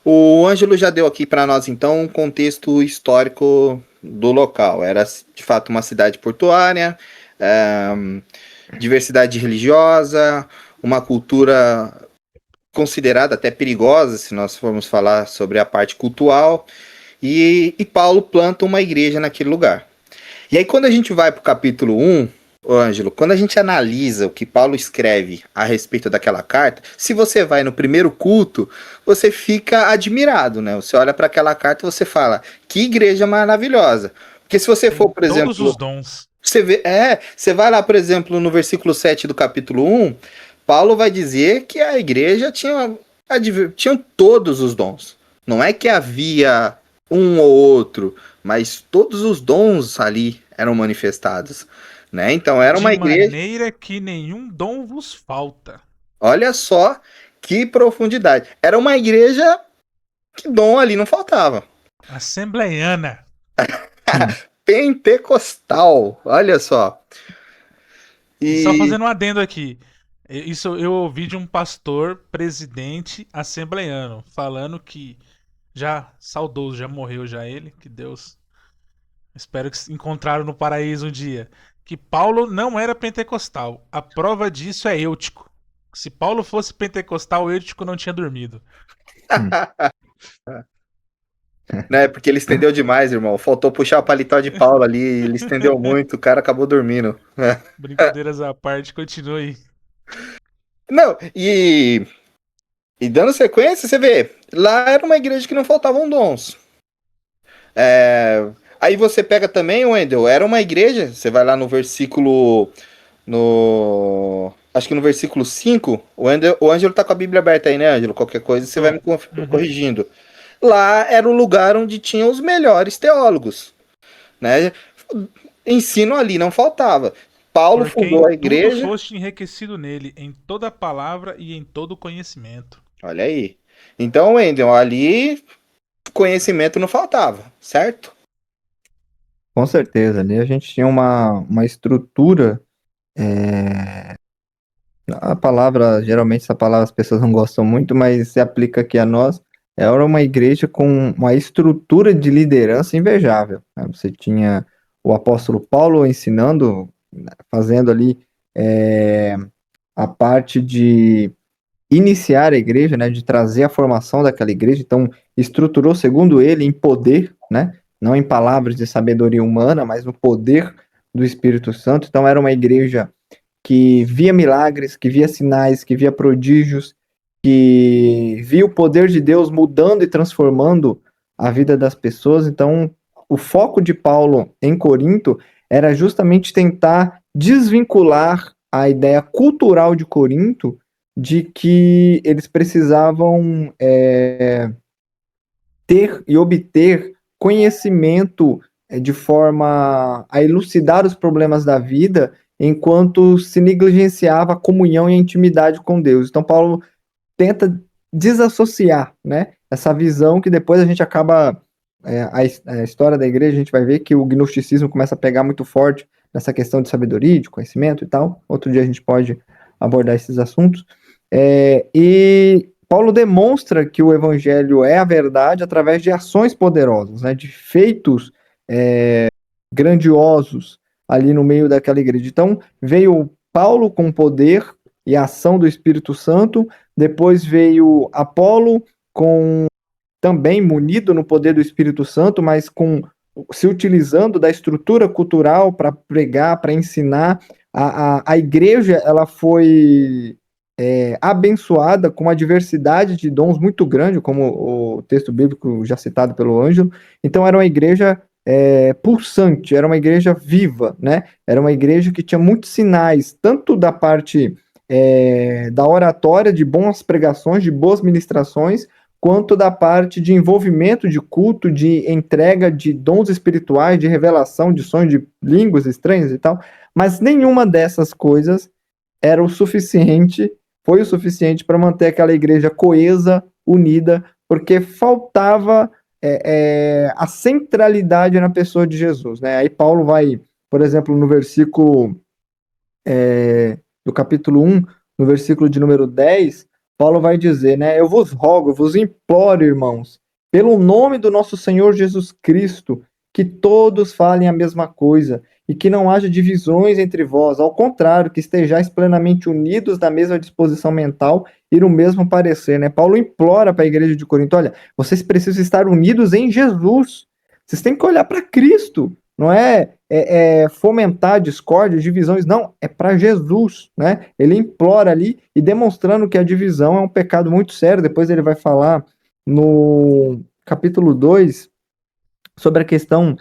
o Ângelo já deu aqui para nós então um contexto histórico do local. Era de fato uma cidade portuária, diversidade religiosa, uma cultura considerada até perigosa, se nós formos falar sobre a parte cultural, e Paulo planta uma igreja naquele lugar. E aí quando a gente vai para o capítulo 1, Ângelo, quando a gente analisa o que Paulo escreve a respeito daquela carta, se você vai no primeiro culto, você fica admirado, né? Você olha para aquela carta e você fala, que igreja maravilhosa. Porque se você for, por exemplo... Todos os dons. Você vai lá, por exemplo, no versículo 7 do capítulo 1, Paulo vai dizer que a igreja tinha todos os dons. Não é que havia um ou outro, mas todos os dons ali eram manifestados. Né? Então era uma igreja... De maneira que nenhum dom vos falta. Olha só que profundidade. Era uma igreja que dom ali não faltava. Assembleiana. Pentecostal. Olha só. E só fazendo um adendo aqui. Isso eu ouvi de um pastor presidente assembleiano falando que já saudoso, já morreu já ele, que Deus... Espero que encontraram no paraíso um dia. Que Paulo não era pentecostal. A prova disso é Eutico. Se Paulo fosse pentecostal, Eutico não tinha dormido. Né, porque ele estendeu demais, irmão. Faltou puxar o paletó de Paulo ali. Ele estendeu muito, o cara acabou dormindo. Brincadeiras à parte, continue aí. Não, e dando sequência, você vê, lá era uma igreja que não faltavam dons. Aí você pega também, Wendel, era uma igreja, você vai lá no versículo... Acho que no versículo 5, o Ângelo tá com a Bíblia aberta aí, né, Ângelo? Qualquer coisa você vai me corrigindo. Lá era o lugar onde tinha os melhores teólogos, né? Ensino ali não faltava. Paulo Porque fundou a em tudo igreja. foste enriquecido nele, em toda palavra e em todo conhecimento. Olha aí. Então, Wendel, ali conhecimento não faltava, certo? Com certeza, ali a gente tinha uma estrutura, a palavra, geralmente essa palavra as pessoas não gostam muito, mas se aplica aqui a nós, era uma igreja com uma estrutura de liderança invejável, né? Você tinha o apóstolo Paulo ensinando, fazendo ali a parte de iniciar a igreja, né, de trazer a formação daquela igreja, então estruturou, segundo ele, em poder, né, não em palavras de sabedoria humana, mas no poder do Espírito Santo. Então era uma igreja que via milagres, que via sinais, que via prodígios, que via o poder de Deus mudando e transformando a vida das pessoas. Então, o foco de Paulo em Corinto era justamente tentar desvincular a ideia cultural de Corinto de que eles precisavam ter e obter conhecimento de forma a elucidar os problemas da vida, enquanto se negligenciava a comunhão e a intimidade com Deus. Então, Paulo tenta desassociar, né, essa visão que depois a gente acaba, a história da igreja, a gente vai ver que o gnosticismo começa a pegar muito forte nessa questão de sabedoria, de conhecimento e tal. Outro dia a gente pode abordar esses assuntos. E Paulo demonstra que o evangelho é a verdade através de ações poderosas, né, de feitos grandiosos ali no meio daquela igreja. Então, veio Paulo com poder e ação do Espírito Santo, depois veio Apolo com também munido no poder do Espírito Santo, mas com se utilizando da estrutura cultural para pregar, para ensinar. A igreja ela foi abençoada com uma diversidade de dons muito grande, como o texto bíblico já citado pelo Ângelo. Então era uma igreja pulsante, era uma igreja viva, né? Era uma igreja que tinha muitos sinais, tanto da parte da oratória, de boas pregações, de boas ministrações, quanto da parte de envolvimento de culto, de entrega de dons espirituais, de revelação, de sonhos de línguas estranhas e tal. Mas nenhuma dessas coisas era o suficiente, foi o suficiente para manter aquela igreja coesa, unida, porque faltava a centralidade na pessoa de Jesus, né? Aí Paulo vai, por exemplo, no versículo do capítulo 1, no versículo de número 10, Paulo vai dizer, né? Eu vos rogo, eu vos imploro, irmãos, pelo nome do nosso Senhor Jesus Cristo, que todos falem a mesma coisa e que não haja divisões entre vós, ao contrário, que estejais plenamente unidos na mesma disposição mental e no mesmo parecer, né? Paulo implora para a igreja de Corinto, olha, vocês precisam estar unidos em Jesus. Vocês têm que olhar para Cristo, não é fomentar discórdia, divisões, não, é para Jesus, né? Ele implora ali e demonstrando que a divisão é um pecado muito sério. Depois ele vai falar no capítulo 2 sobre a questão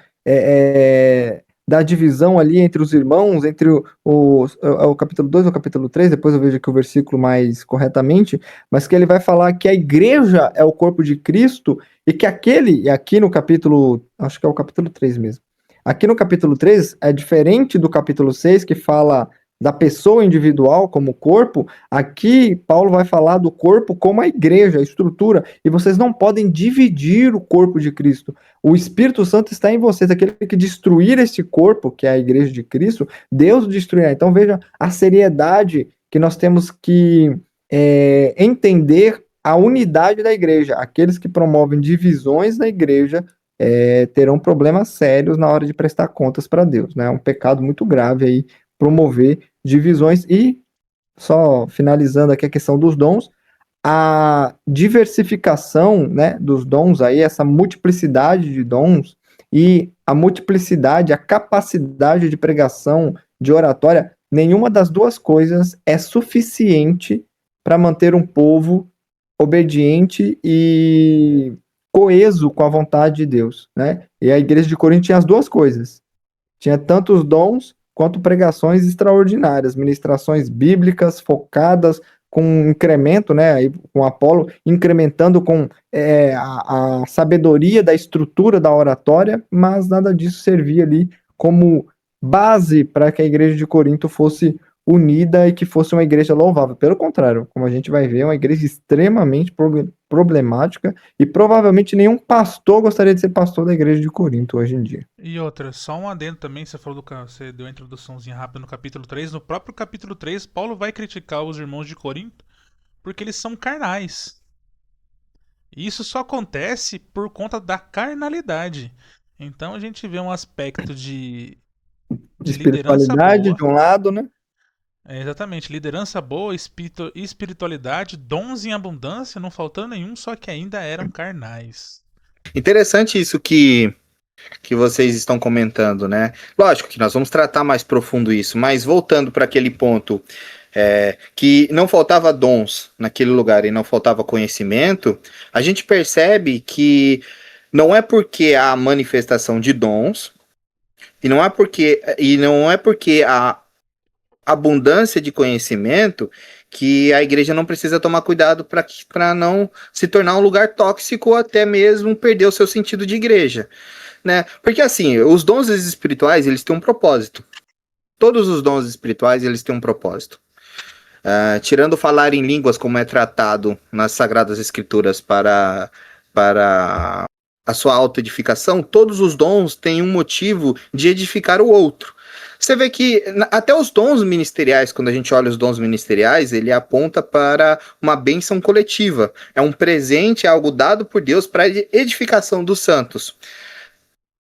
da divisão ali entre os irmãos, entre o capítulo 2 ou o capítulo 3, depois eu vejo aqui o versículo mais corretamente, mas que ele vai falar que a igreja é o corpo de Cristo e que e aqui no capítulo, acho que é o capítulo 3 mesmo, aqui no capítulo 3 é diferente do capítulo 6, que fala da pessoa individual como corpo. Aqui Paulo vai falar do corpo como a igreja, a estrutura, e vocês não podem dividir o corpo de Cristo. O Espírito Santo está em vocês, aquele que destruir este corpo, que é a igreja de Cristo, Deus o destruirá. Então veja a seriedade que nós temos que entender a unidade da igreja. Aqueles que promovem divisões na igreja terão problemas sérios na hora de prestar contas para Deus, né? É um pecado muito grave aí promover divisões. E só finalizando aqui a questão dos dons, a diversificação, né, dos dons aí, essa multiplicidade de dons e a multiplicidade, a capacidade de pregação, de oratória, nenhuma das duas coisas é suficiente para manter um povo obediente e coeso com a vontade de Deus, né? E a igreja de Corinto tinha as duas coisas. Tinha tanto os dons quanto pregações extraordinárias, ministrações bíblicas focadas com incremento, né? Aí, com Apolo incrementando com a sabedoria da estrutura da oratória, mas nada disso servia ali como base para que a igreja de Corinto fosse unida e que fosse uma igreja louvável. Pelo contrário, como a gente vai ver, é uma igreja extremamente problemática e provavelmente nenhum pastor gostaria de ser pastor da igreja de Corinto hoje em dia. E outra, só um adendo também, você falou você deu a introduçãozinha rápida no capítulo 3. No próprio capítulo 3, Paulo vai criticar os irmãos de Corinto porque eles são carnais. E isso só acontece por conta da carnalidade. Então a gente vê um aspecto De de liderança espiritualidade boa. de um lado, né? Exatamente, liderança boa, espiritualidade, dons em abundância, não faltando nenhum, só que ainda eram carnais. Interessante isso que vocês estão comentando, né? Lógico que nós vamos tratar mais profundo isso, mas voltando para aquele ponto que não faltava dons naquele lugar e não faltava conhecimento, a gente percebe que não é porque há manifestação de dons e não é porque há abundância de conhecimento que a igreja não precisa tomar cuidado para não se tornar um lugar tóxico ou até mesmo perder o seu sentido de igreja, né? Porque assim, os dons espirituais, eles têm um propósito. Todos os dons espirituais, eles têm um propósito. Tirando falar em línguas, como é tratado nas Sagradas Escrituras para a sua autoedificação, todos os dons têm um motivo de edificar o outro. Você vê que até os dons ministeriais, quando a gente olha os dons ministeriais, ele aponta para uma bênção coletiva. É um presente, é algo dado por Deus para a edificação dos santos.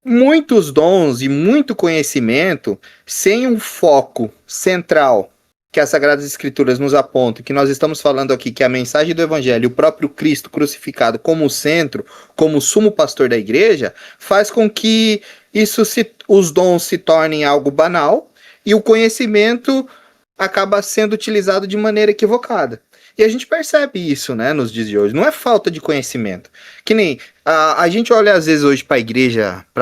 Muitos dons e muito conhecimento sem um foco central que as Sagradas Escrituras nos apontam, que nós estamos falando aqui, que é a mensagem do Evangelho e o próprio Cristo crucificado como o centro, como o sumo pastor da igreja, faz com que os dons se tornem algo banal e o conhecimento acaba sendo utilizado de maneira equivocada. E a gente percebe isso, né, nos dias de hoje. Não é falta de conhecimento. Que nem a gente olha às vezes hoje para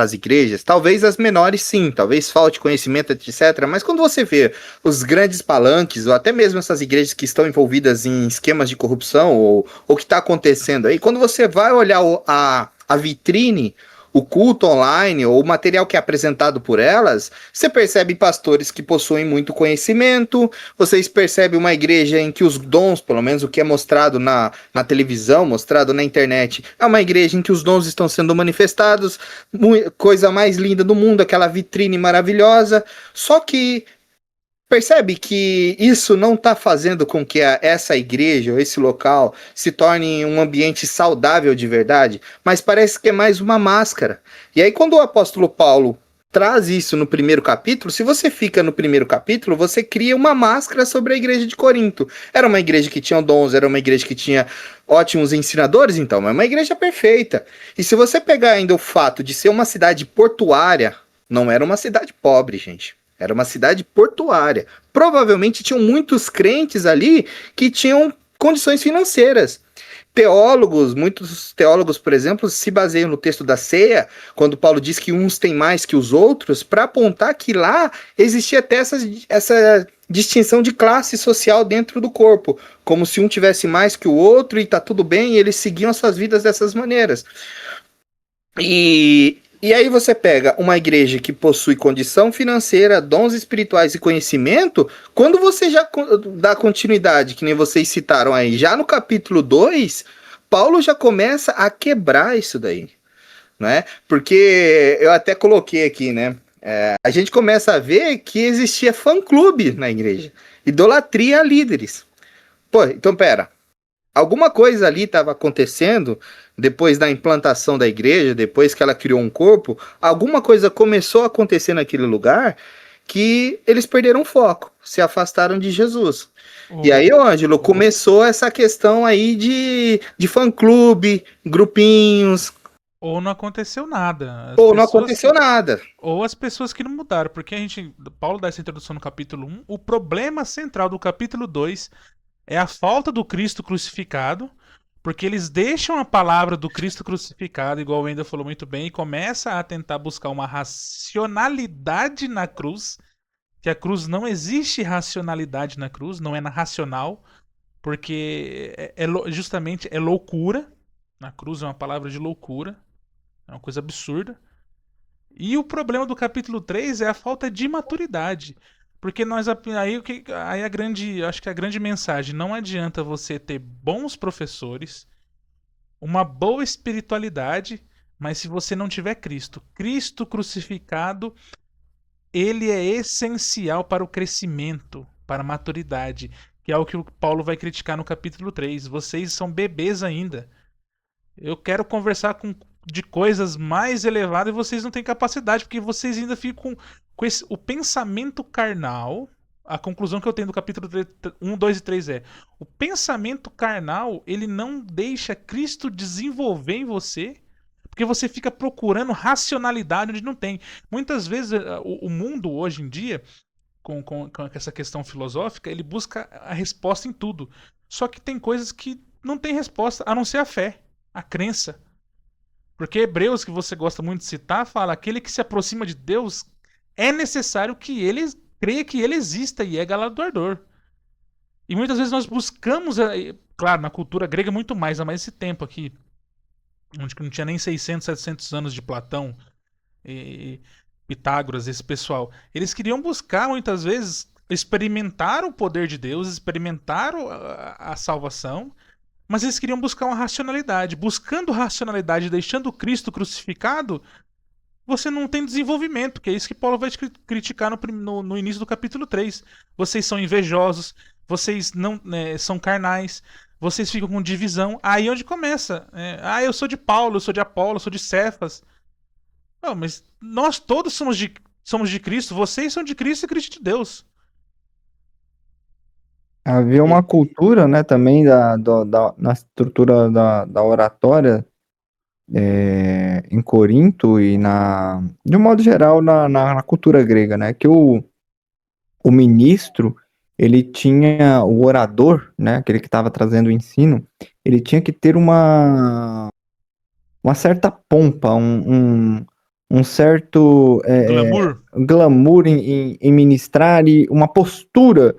as igrejas, talvez as menores sim, talvez falte conhecimento, etc. Mas quando você vê os grandes palanques, ou até mesmo essas igrejas que estão envolvidas em esquemas de corrupção, ou que está acontecendo aí, quando você vai olhar a vitrine, o culto online ou o material que é apresentado por elas, você percebe pastores que possuem muito conhecimento, vocês percebem uma igreja em que os dons, pelo menos o que é mostrado na televisão, mostrado na internet, é uma igreja em que os dons estão sendo manifestados, coisa mais linda do mundo, aquela vitrine maravilhosa, só que percebe que isso não está fazendo com que essa igreja ou esse local se torne um ambiente saudável de verdade, mas parece que é mais uma máscara. E aí, quando o apóstolo Paulo traz isso no primeiro capítulo, se você fica no primeiro capítulo, você cria uma máscara sobre a igreja de Corinto. Era uma igreja que tinha dons, era uma igreja que tinha ótimos ensinadores, então, mas uma igreja perfeita. E se você pegar ainda o fato de ser uma cidade portuária, não era uma cidade pobre, gente. Era uma cidade portuária. Provavelmente tinham muitos crentes ali que tinham condições financeiras. Muitos teólogos, por exemplo, se baseiam no texto da ceia, quando Paulo diz que uns têm mais que os outros, para apontar que lá existia até essa distinção de classe social dentro do corpo, como se um tivesse mais que o outro e tá tudo bem, e eles seguiam as suas vidas dessas maneiras. E aí você pega uma igreja que possui condição financeira, dons espirituais e conhecimento, quando você já dá continuidade, que nem vocês citaram aí, já no capítulo 2, Paulo já começa a quebrar isso daí, né? Porque eu até coloquei aqui, né? A gente começa a ver que existia fã-clube na igreja, idolatria a líderes. Pô, então pera, alguma coisa ali estava acontecendo depois da implantação da igreja, depois que ela criou um corpo, alguma coisa começou a acontecer naquele lugar que eles perderam o foco, se afastaram de Jesus. E aí, Ângelo, começou essa questão aí de fã-clube, grupinhos. Ou não aconteceu nada. Ou não aconteceu nada. Ou as pessoas que não mudaram. Porque Paulo dá essa introdução no capítulo 1. O problema central do capítulo 2 é a falta do Cristo crucificado, porque eles deixam a palavra do Cristo crucificado, igual o Wendel falou muito bem, e começa a tentar buscar uma racionalidade na cruz, que a cruz não existe racionalidade na cruz, não é na racional, porque justamente é loucura. Na cruz é uma palavra de loucura, é uma coisa absurda. E o problema do capítulo 3 é a falta de maturidade. Porque nós aí a grande, acho que a grande mensagem, não adianta você ter bons professores, uma boa espiritualidade, mas se você não tiver Cristo, Cristo crucificado, ele é essencial para o crescimento, para a maturidade, que é o que o Paulo vai criticar no capítulo 3. Vocês são bebês ainda. Eu quero conversar de coisas mais elevadas e vocês não têm capacidade, porque vocês ainda ficam com o pensamento carnal. A conclusão que eu tenho do capítulo 1, 2 e 3 é: o pensamento carnal, ele não deixa Cristo desenvolver em você, porque você fica procurando racionalidade onde não tem. Muitas vezes o mundo hoje em dia, com essa questão filosófica, ele busca a resposta em tudo. Só que tem coisas que não tem resposta, a não ser a fé, a crença. Porque Hebreus, que você gosta muito de citar, fala: aquele que se aproxima de Deus é necessário que ele creia que ele exista e é galardoador. E muitas vezes nós buscamos, claro, na cultura grega muito mais, há mais esse tempo aqui, onde não tinha nem 600, 700 anos de Platão e Pitágoras, esse pessoal. Eles queriam buscar, muitas vezes, experimentar o poder de Deus, experimentar a salvação, mas eles queriam buscar uma racionalidade. Buscando racionalidade, deixando Cristo crucificado, você não tem desenvolvimento, que é isso que Paulo vai criticar no início do capítulo 3. Vocês são invejosos, vocês não são carnais, vocês ficam com divisão. Aí é onde começa. Eu sou de Paulo, eu sou de Apolo, eu sou de Cefas. Não, mas nós todos somos de Cristo, vocês são de Cristo e Cristo de Deus. Havia uma cultura, né, também na estrutura da oratória em Corinto e de um modo geral na cultura grega, né, que o ministro, ele tinha, o orador, né, aquele que estava trazendo o ensino, ele tinha que ter uma certa pompa, um certo glamour em ministrar e uma postura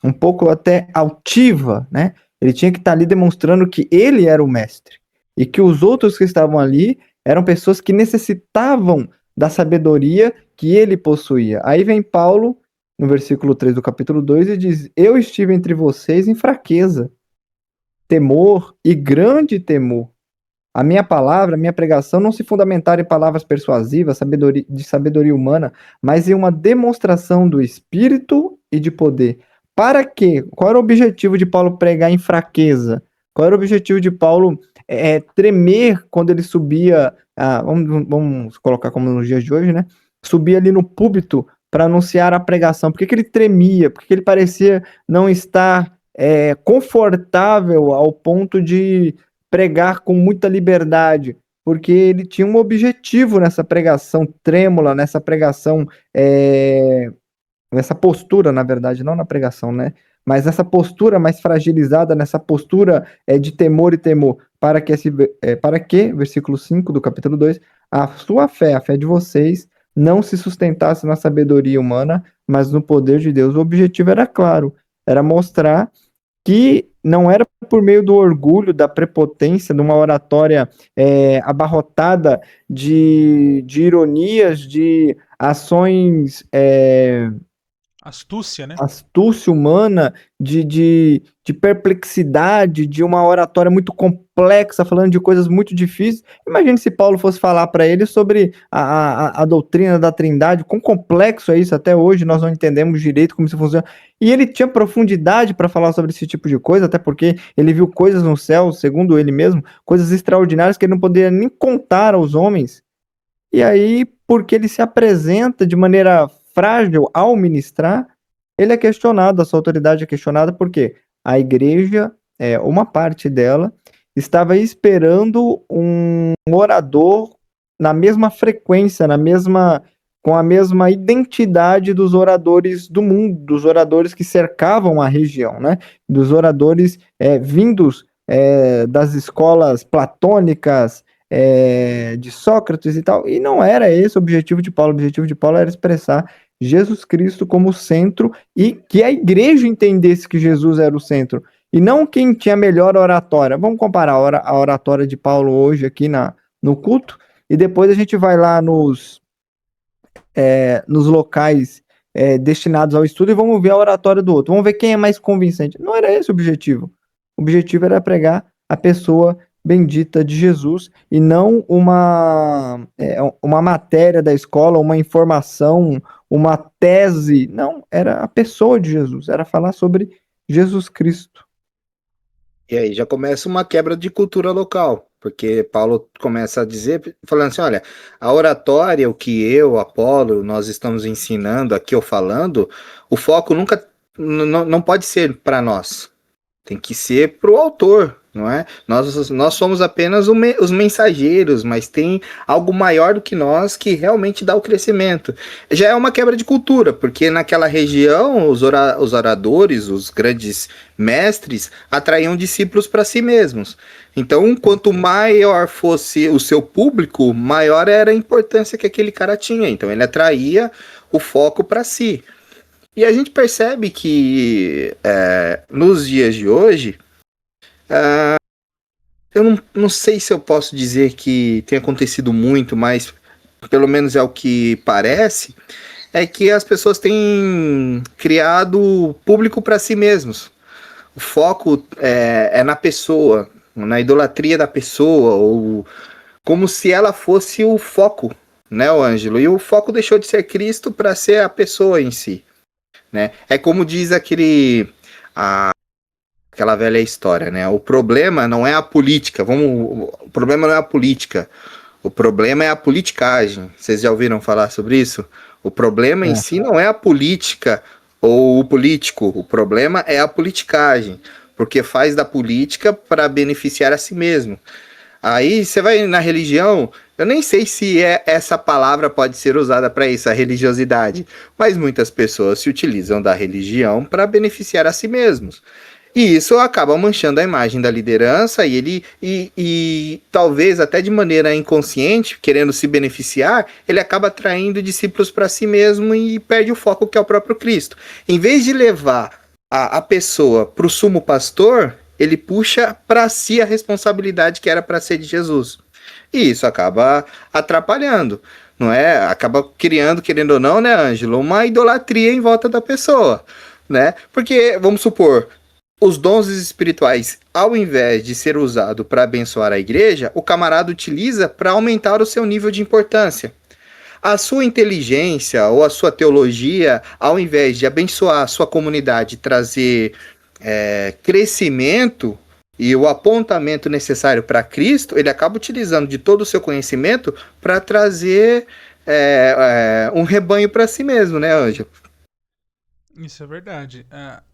um pouco até altiva, né? Ele tinha que estar ali demonstrando que ele era o mestre e que os outros que estavam ali eram pessoas que necessitavam da sabedoria que ele possuía. Aí vem Paulo, no versículo 3 do capítulo 2, e diz: eu estive entre vocês em fraqueza, temor e grande temor. A minha palavra, a minha pregação não se fundamentar em palavras persuasivas, de sabedoria humana, mas em uma demonstração do Espírito e de poder. Para quê? Qual era o objetivo de Paulo pregar em fraqueza? Qual era o objetivo de Paulo tremer quando ele subia, vamos colocar como nos dias de hoje, né? Subia ali no púlpito para anunciar a pregação. Por que ele tremia? Por que ele parecia não estar confortável ao ponto de pregar com muita liberdade? Porque ele tinha um objetivo nessa pregação trêmula, nessa pregação, nessa postura, na verdade, não na pregação, né? Mas nessa postura mais fragilizada, nessa postura de temor e temor, para que, versículo 5 do capítulo 2, a sua fé, a fé de vocês, não se sustentasse na sabedoria humana, mas no poder de Deus. O objetivo era claro, era mostrar que não era por meio do orgulho, da prepotência, de uma oratória abarrotada de ironias, de ações... astúcia, né? Astúcia humana, de perplexidade, de uma oratória muito complexa, falando de coisas muito difíceis. Imagine se Paulo fosse falar para ele sobre a doutrina da Trindade, quão complexo é isso, até hoje nós não entendemos direito como isso funciona. E ele tinha profundidade para falar sobre esse tipo de coisa, até porque ele viu coisas no céu, segundo ele mesmo, coisas extraordinárias que ele não poderia nem contar aos homens. E aí, porque ele se apresenta de maneira frágil ao ministrar, ele é questionado, a sua autoridade é questionada, porque a igreja, uma parte dela, estava esperando um orador na mesma frequência, com a mesma identidade dos oradores do mundo, dos oradores que cercavam a região, né? Dos oradores vindos das escolas platônicas, de Sócrates e tal, e não era esse o objetivo de Paulo. O objetivo de Paulo era expressar Jesus Cristo como centro e que a igreja entendesse que Jesus era o centro, e não quem tinha melhor oratória. Vamos comparar a oratória de Paulo hoje aqui no culto, e depois a gente vai lá nos locais destinados ao estudo e vamos ver a oratória do outro. Vamos ver quem é mais convincente. Não era esse o objetivo. O objetivo era pregar a pessoa bendita de Jesus e não uma matéria da escola, uma informação, uma tese. Não, era a pessoa de Jesus. Era falar sobre Jesus Cristo. E aí já começa uma quebra de cultura local, porque Paulo começa a dizer, falando assim, olha, a oratória, o que eu, Apolo, nós estamos ensinando aqui ou falando, o foco nunca, não pode ser para nós, tem que ser para o autor, não é? Nós somos apenas os mensageiros, mas tem algo maior do que nós que realmente dá o crescimento. Já é uma quebra de cultura, porque naquela região os oradores, os grandes mestres, atraíam discípulos para si mesmos. Então, quanto maior fosse o seu público, maior era a importância que aquele cara tinha. Então, ele atraía o foco para si. E a gente percebe que nos dias de hoje, eu não sei se eu posso dizer que tem acontecido muito, mas pelo menos é o que parece, é que as pessoas têm criado público para si mesmos. O foco é na pessoa, na idolatria da pessoa, ou como se ela fosse o foco, né, o Ângelo? E o foco deixou de ser Cristo para ser a pessoa em si. Né? É como diz aquela velha história, né? O problema não é a política, o problema não é a política, o problema é a politicagem. Vocês já ouviram falar sobre isso? O problema em si não é a política ou o político, o problema é a politicagem, porque faz da política para beneficiar a si mesmo. Aí você vai na religião, eu nem sei se essa palavra pode ser usada para isso, a religiosidade, mas muitas pessoas se utilizam da religião para beneficiar a si mesmos. E isso acaba manchando a imagem da liderança e talvez até de maneira inconsciente, querendo se beneficiar, ele acaba atraindo discípulos para si mesmo e perde o foco que é o próprio Cristo. Em vez de levar a pessoa para o sumo pastor, ele puxa para si a responsabilidade que era para ser de Jesus. E isso acaba atrapalhando, não é? Acaba criando, querendo ou não, né, Ângelo, uma idolatria em volta da pessoa, né? Porque, vamos supor, os dons espirituais, ao invés de ser usado para abençoar a igreja, o camarada utiliza para aumentar o seu nível de importância. A sua inteligência ou a sua teologia, ao invés de abençoar a sua comunidade, trazer crescimento e o apontamento necessário para Cristo, ele acaba utilizando de todo o seu conhecimento para trazer um rebanho para si mesmo, né, Ângelo? Isso é verdade.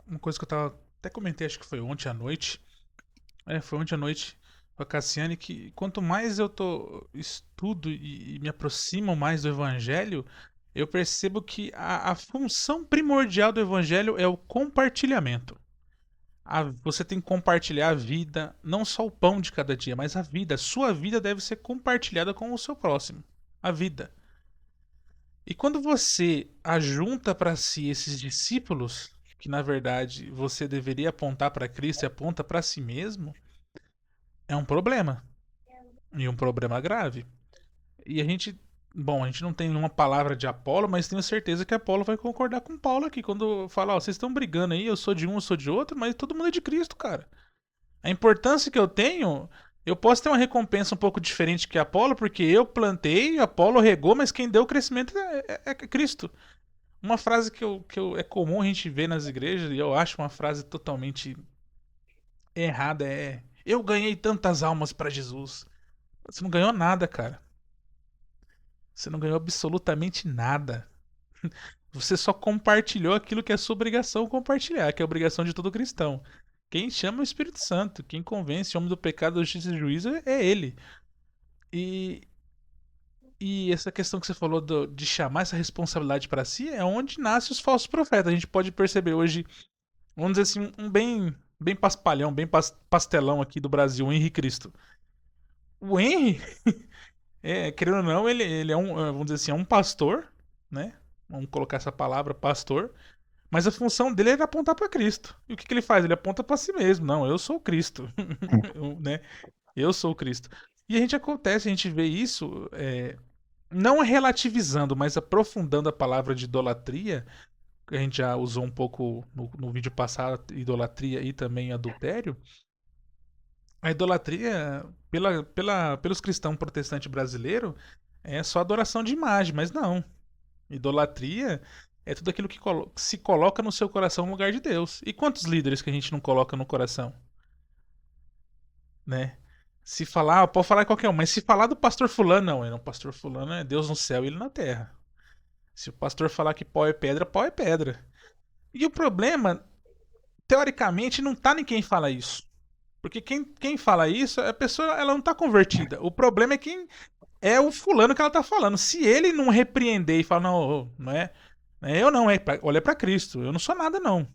Uma coisa que eu até comentei, acho que foi ontem à noite. Foi ontem à noite com a Cassiane, que quanto mais eu estudo e me aproximo mais do Evangelho, eu percebo que a função primordial do Evangelho é o compartilhamento. Você tem que compartilhar a vida, não só o pão de cada dia, mas a vida. A sua vida deve ser compartilhada com o seu próximo. A vida. E quando você ajunta para si esses discípulos, que na verdade você deveria apontar para Cristo e aponta para si mesmo, é um problema. E um problema grave. E a gente não tem nenhuma palavra de Apolo, mas tenho certeza que Apolo vai concordar com Paulo aqui, quando fala, ó, vocês estão brigando aí, eu sou de um, eu sou de outro, mas todo mundo é de Cristo, cara. A importância que eu tenho, eu posso ter uma recompensa um pouco diferente que Apolo, porque eu plantei, Apolo regou, mas quem deu o crescimento é Cristo. Uma frase que é comum a gente ver nas igrejas, e eu acho uma frase totalmente errada, eu ganhei tantas almas para Jesus. Você não ganhou nada, cara. Você não ganhou absolutamente nada. Você só compartilhou aquilo que é sua obrigação compartilhar, que é a obrigação de todo cristão. Quem chama é o Espírito Santo. Quem convence o homem do pecado, da justiça e do juízo é ele. E, e essa questão que você falou de chamar essa responsabilidade para si é onde nascem os falsos profetas. A gente pode perceber hoje, vamos dizer assim, um bem paspalhão, bem pastelão aqui do Brasil, o Henri Cristo. O Henri, querendo ou não, ele é vamos dizer assim, é um pastor, né? Vamos colocar essa palavra, pastor. Mas a função dele era apontar para Cristo. E o que ele faz? Ele aponta para si mesmo. Não, eu sou Cristo. Né? Eu sou Cristo. E a gente vê isso, não relativizando, mas aprofundando a palavra de idolatria, que a gente já usou um pouco no vídeo passado, idolatria e também adultério. A idolatria, pelos cristãos protestantes brasileiros, é só adoração de imagem, mas não. Idolatria é tudo aquilo que se coloca no seu coração no lugar de Deus. E quantos líderes que a gente não coloca no coração? Né? Se falar, pode falar qualquer um, mas se falar do pastor fulano, não, o pastor fulano é Deus no céu e ele na terra. Se o pastor falar que pau é pedra, pau é pedra. E o problema, teoricamente, não tá em quem fala isso. Porque quem fala isso, a pessoa ela não tá convertida. O problema é quem é o fulano que ela tá falando. Se ele não repreender e falar, não, não é, eu não, olha pra Cristo, eu não sou nada não.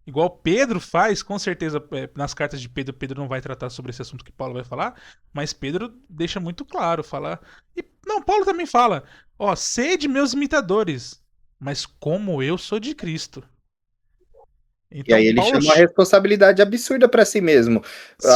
Igual Pedro faz, com certeza, nas cartas de Pedro, Pedro não vai tratar sobre esse assunto que Paulo vai falar, mas Pedro deixa muito claro, falar. E não, Paulo também fala, ó, sede meus imitadores, mas como eu sou de Cristo. E aí Então ele Paulo chama uma responsabilidade absurda pra si mesmo.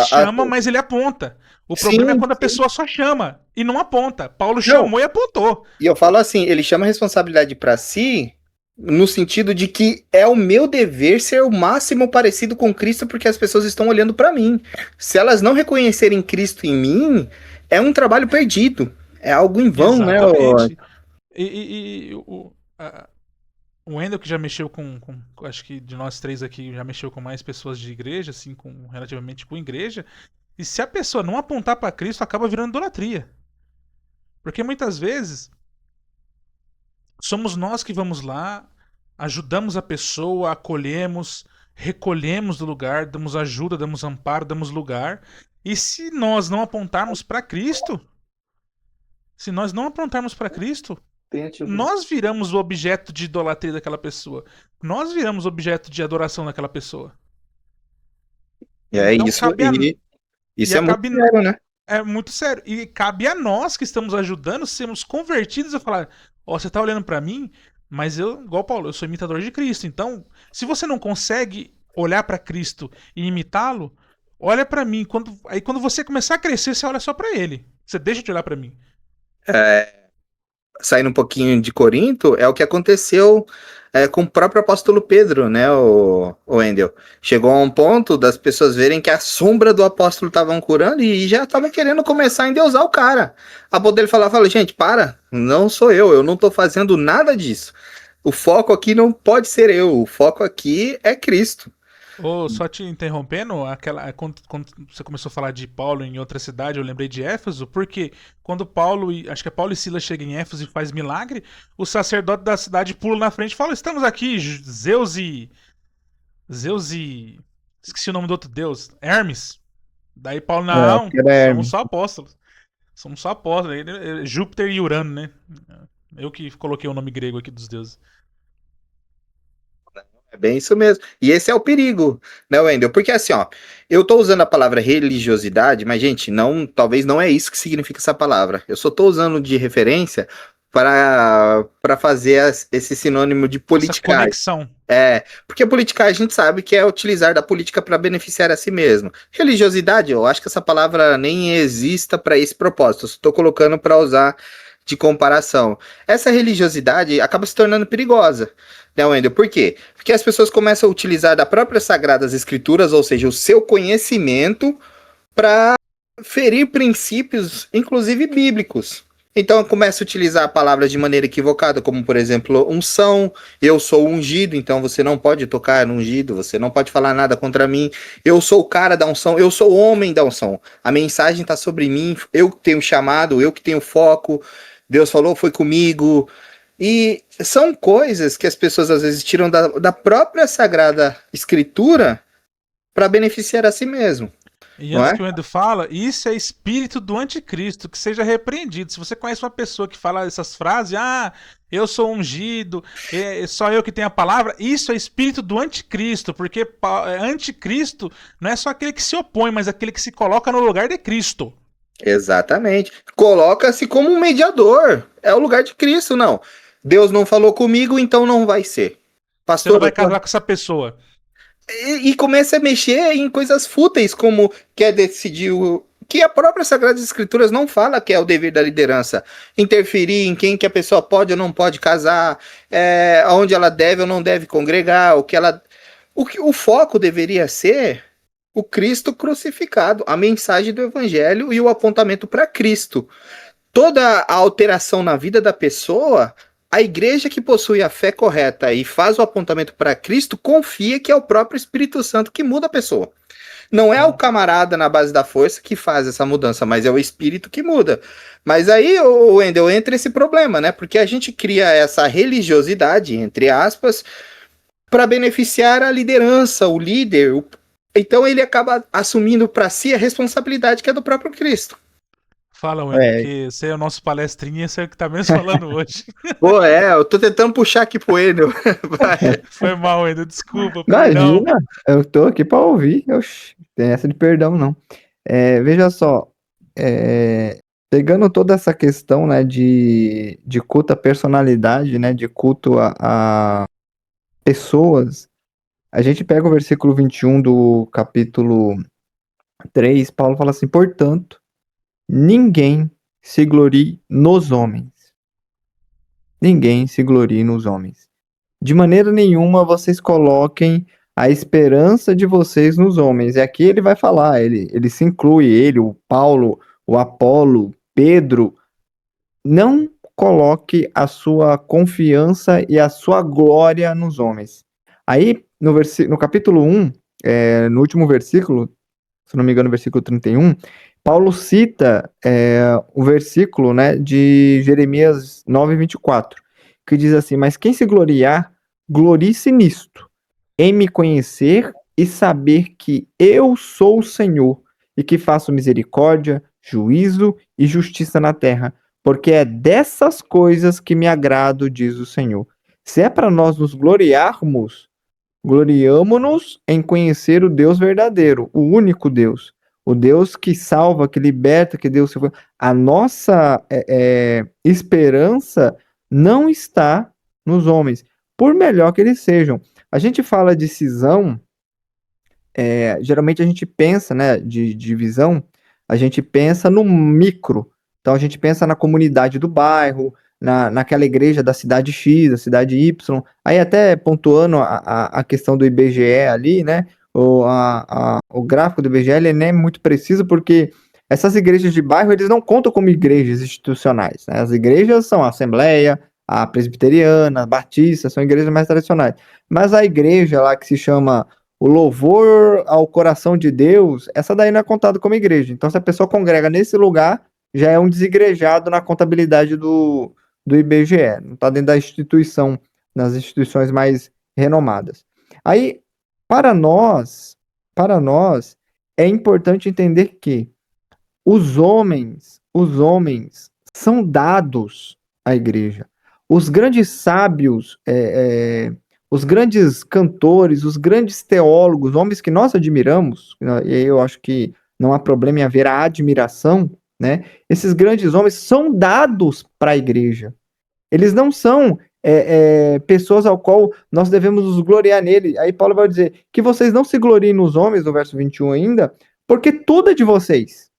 chama, mas ele aponta. O problema é Sim, quando a pessoa só chama e não aponta. Paulo não. chamou e apontou. E eu falo assim, ele chama a responsabilidade pra si no sentido de que é o meu dever ser o máximo parecido com Cristo porque as pessoas estão olhando pra mim. Se elas não reconhecerem Cristo em mim, é um trabalho perdido. É algo em vão, né? Exatamente. O Wendel, que já mexeu acho que de nós três aqui, já mexeu com mais pessoas de igreja, assim, relativamente com igreja. E se a pessoa não apontar pra Cristo, acaba virando idolatria. Porque muitas vezes somos nós que vamos lá, ajudamos a pessoa, acolhemos, recolhemos do lugar, damos ajuda, damos amparo, damos lugar. E se nós não apontarmos pra Cristo, se nós não apontarmos pra Cristo, nós viramos o objeto de idolatria daquela pessoa. Nós viramos objeto de adoração daquela pessoa. É Então isso, isso é muito sério, né? É muito sério. E cabe a nós que estamos ajudando, sermos convertidos a falar: ó, você tá olhando pra mim, mas eu, igual Paulo, eu sou imitador de Cristo. Então, se você não consegue olhar pra Cristo e imitá-lo, olha pra mim. Aí quando você começar a crescer, você olha só pra ele. Você deixa de olhar pra mim. Saindo um pouquinho de Corinto, é o que aconteceu com o próprio apóstolo Pedro, né, o Wendel? Chegou a um ponto das pessoas verem que a sombra do apóstolo estavam curando e já estavam querendo começar a endeusar o cara. A ponto dele fala, gente, para, não sou eu não tô fazendo nada disso. O foco aqui não pode ser eu, o foco aqui é Cristo. Só te interrompendo, quando você começou a falar de Paulo em outra cidade, eu lembrei de Éfeso, porque quando acho que é Paulo e Silas chegam em Éfeso e faz milagre, o sacerdote da cidade pula na frente e fala: estamos aqui, Zeus e. Esqueci o nome do outro deus, Hermes. Daí Paulo, não, somos só apóstolos. Somos só apóstolos. Júpiter e Urano, né? Eu que coloquei o nome grego aqui dos deuses. É bem isso mesmo. E esse é o perigo, né, Wendel? Porque assim, ó, eu tô usando a palavra religiosidade, mas, gente, talvez não é isso que significa essa palavra. Eu só tô usando de referência para fazer esse sinônimo de politicagem. Essa conexão. Porque a politicagem a gente sabe que é utilizar da política para beneficiar a si mesmo. Religiosidade, eu acho que essa palavra nem exista para esse propósito. Eu estou colocando para usar de comparação. Essa religiosidade acaba se tornando perigosa, né, Wendel? Por quê? Porque as pessoas começam a utilizar da própria Sagradas Escrituras, ou seja, o seu conhecimento, para ferir princípios, inclusive bíblicos. Então começa a utilizar palavras de maneira equivocada, como por exemplo, unção, eu sou ungido, então você não pode tocar no ungido, você não pode falar nada contra mim, eu sou o cara da unção, eu sou o homem da unção, a mensagem está sobre mim, eu que tenho chamado, eu que tenho foco, Deus falou, foi comigo. E são coisas que as pessoas às vezes tiram da própria Sagrada Escritura para beneficiar a si mesmo. E antes que o Endo fala, isso é espírito do anticristo, que seja repreendido. Se você conhece uma pessoa que fala essas frases, eu sou ungido, só eu que tenho a palavra, isso é espírito do anticristo, porque anticristo não é só aquele que se opõe, mas aquele que se coloca no lugar de Cristo. Exatamente. Coloca-se como um mediador. É o lugar de Cristo, não. Deus não falou comigo, então não vai ser. Pastor, você não vai casar com essa pessoa. E começa a mexer em coisas fúteis, como quer decidir que a própria Sagrada Escrituras não fala que é o dever da liderança. Interferir em quem que a pessoa pode ou não pode casar, onde ela deve ou não deve congregar, o foco deveria ser o Cristo crucificado, a mensagem do Evangelho e o apontamento para Cristo. Toda a alteração na vida da pessoa, a igreja que possui a fé correta e faz o apontamento para Cristo, confia que é o próprio Espírito Santo que muda a pessoa. Não é o camarada na base da força que faz essa mudança, mas é o Espírito que muda. Mas aí, Wendel, entra esse problema, né? Porque a gente cria essa religiosidade, entre aspas, para beneficiar a liderança, o líder. Então ele acaba assumindo para si a responsabilidade que é do próprio Cristo. Fala, Wendel, que você é o nosso palestrinha, você é o que tá mesmo falando hoje. Pô, eu tô tentando puxar aqui pro Wendel. Vai. Foi mal, Wendel, desculpa, perdão. Imagina, eu tô aqui pra ouvir. Oxi, tem essa de perdão, não. Veja só, pegando toda essa questão, né, de culto à personalidade, né, de culto a pessoas, a gente pega o versículo 21 do capítulo 3, Paulo fala assim, portanto, ninguém se glorie nos homens. Ninguém se glorie nos homens. De maneira nenhuma vocês coloquem a esperança de vocês nos homens. E aqui ele vai falar, ele se inclui, ele, o Paulo, o Apolo, Pedro. Não coloque a sua confiança e a sua glória nos homens. Aí, no capítulo 1, no último versículo, se não me engano, versículo 31, Paulo cita o versículo, né, de Jeremias 9:24, que diz assim, mas quem se gloriar, glorie-se nisto, em me conhecer e saber que eu sou o Senhor, e que faço misericórdia, juízo e justiça na terra, porque é dessas coisas que me agrado, diz o Senhor. Se é para nós nos gloriarmos, gloriamo-nos em conhecer o Deus verdadeiro, o único Deus, o Deus que salva, que liberta, que Deus... A nossa esperança não está nos homens, por melhor que eles sejam. A gente fala de cisão, geralmente a gente pensa, né, de divisão, a gente pensa no micro. Então a gente pensa na comunidade do bairro, naquela igreja da cidade X, da cidade Y. Aí até pontuando a questão do IBGE ali, né, o gráfico do IBGE ele não é muito preciso porque essas igrejas de bairro eles não contam como igrejas institucionais, né? As igrejas são a Assembleia, a Presbiteriana, a Batista, são igrejas mais tradicionais. Mas a igreja lá que se chama o Louvor ao Coração de Deus, essa daí não é contada como igreja. Então, se a pessoa congrega nesse lugar, já é um desigrejado na contabilidade do IBGE. Não está dentro da instituição, nas instituições mais renomadas. Aí, para nós, é importante entender que os homens são dados à igreja. Os grandes sábios, os grandes cantores, os grandes teólogos, homens que nós admiramos, e eu acho que não há problema em haver a admiração, né? Esses grandes homens são dados para a igreja. Eles não são pessoas ao qual nós devemos nos gloriar nele. Aí Paulo vai dizer que vocês não se gloriem nos homens, no verso 21 ainda, porque tudo é de vocês.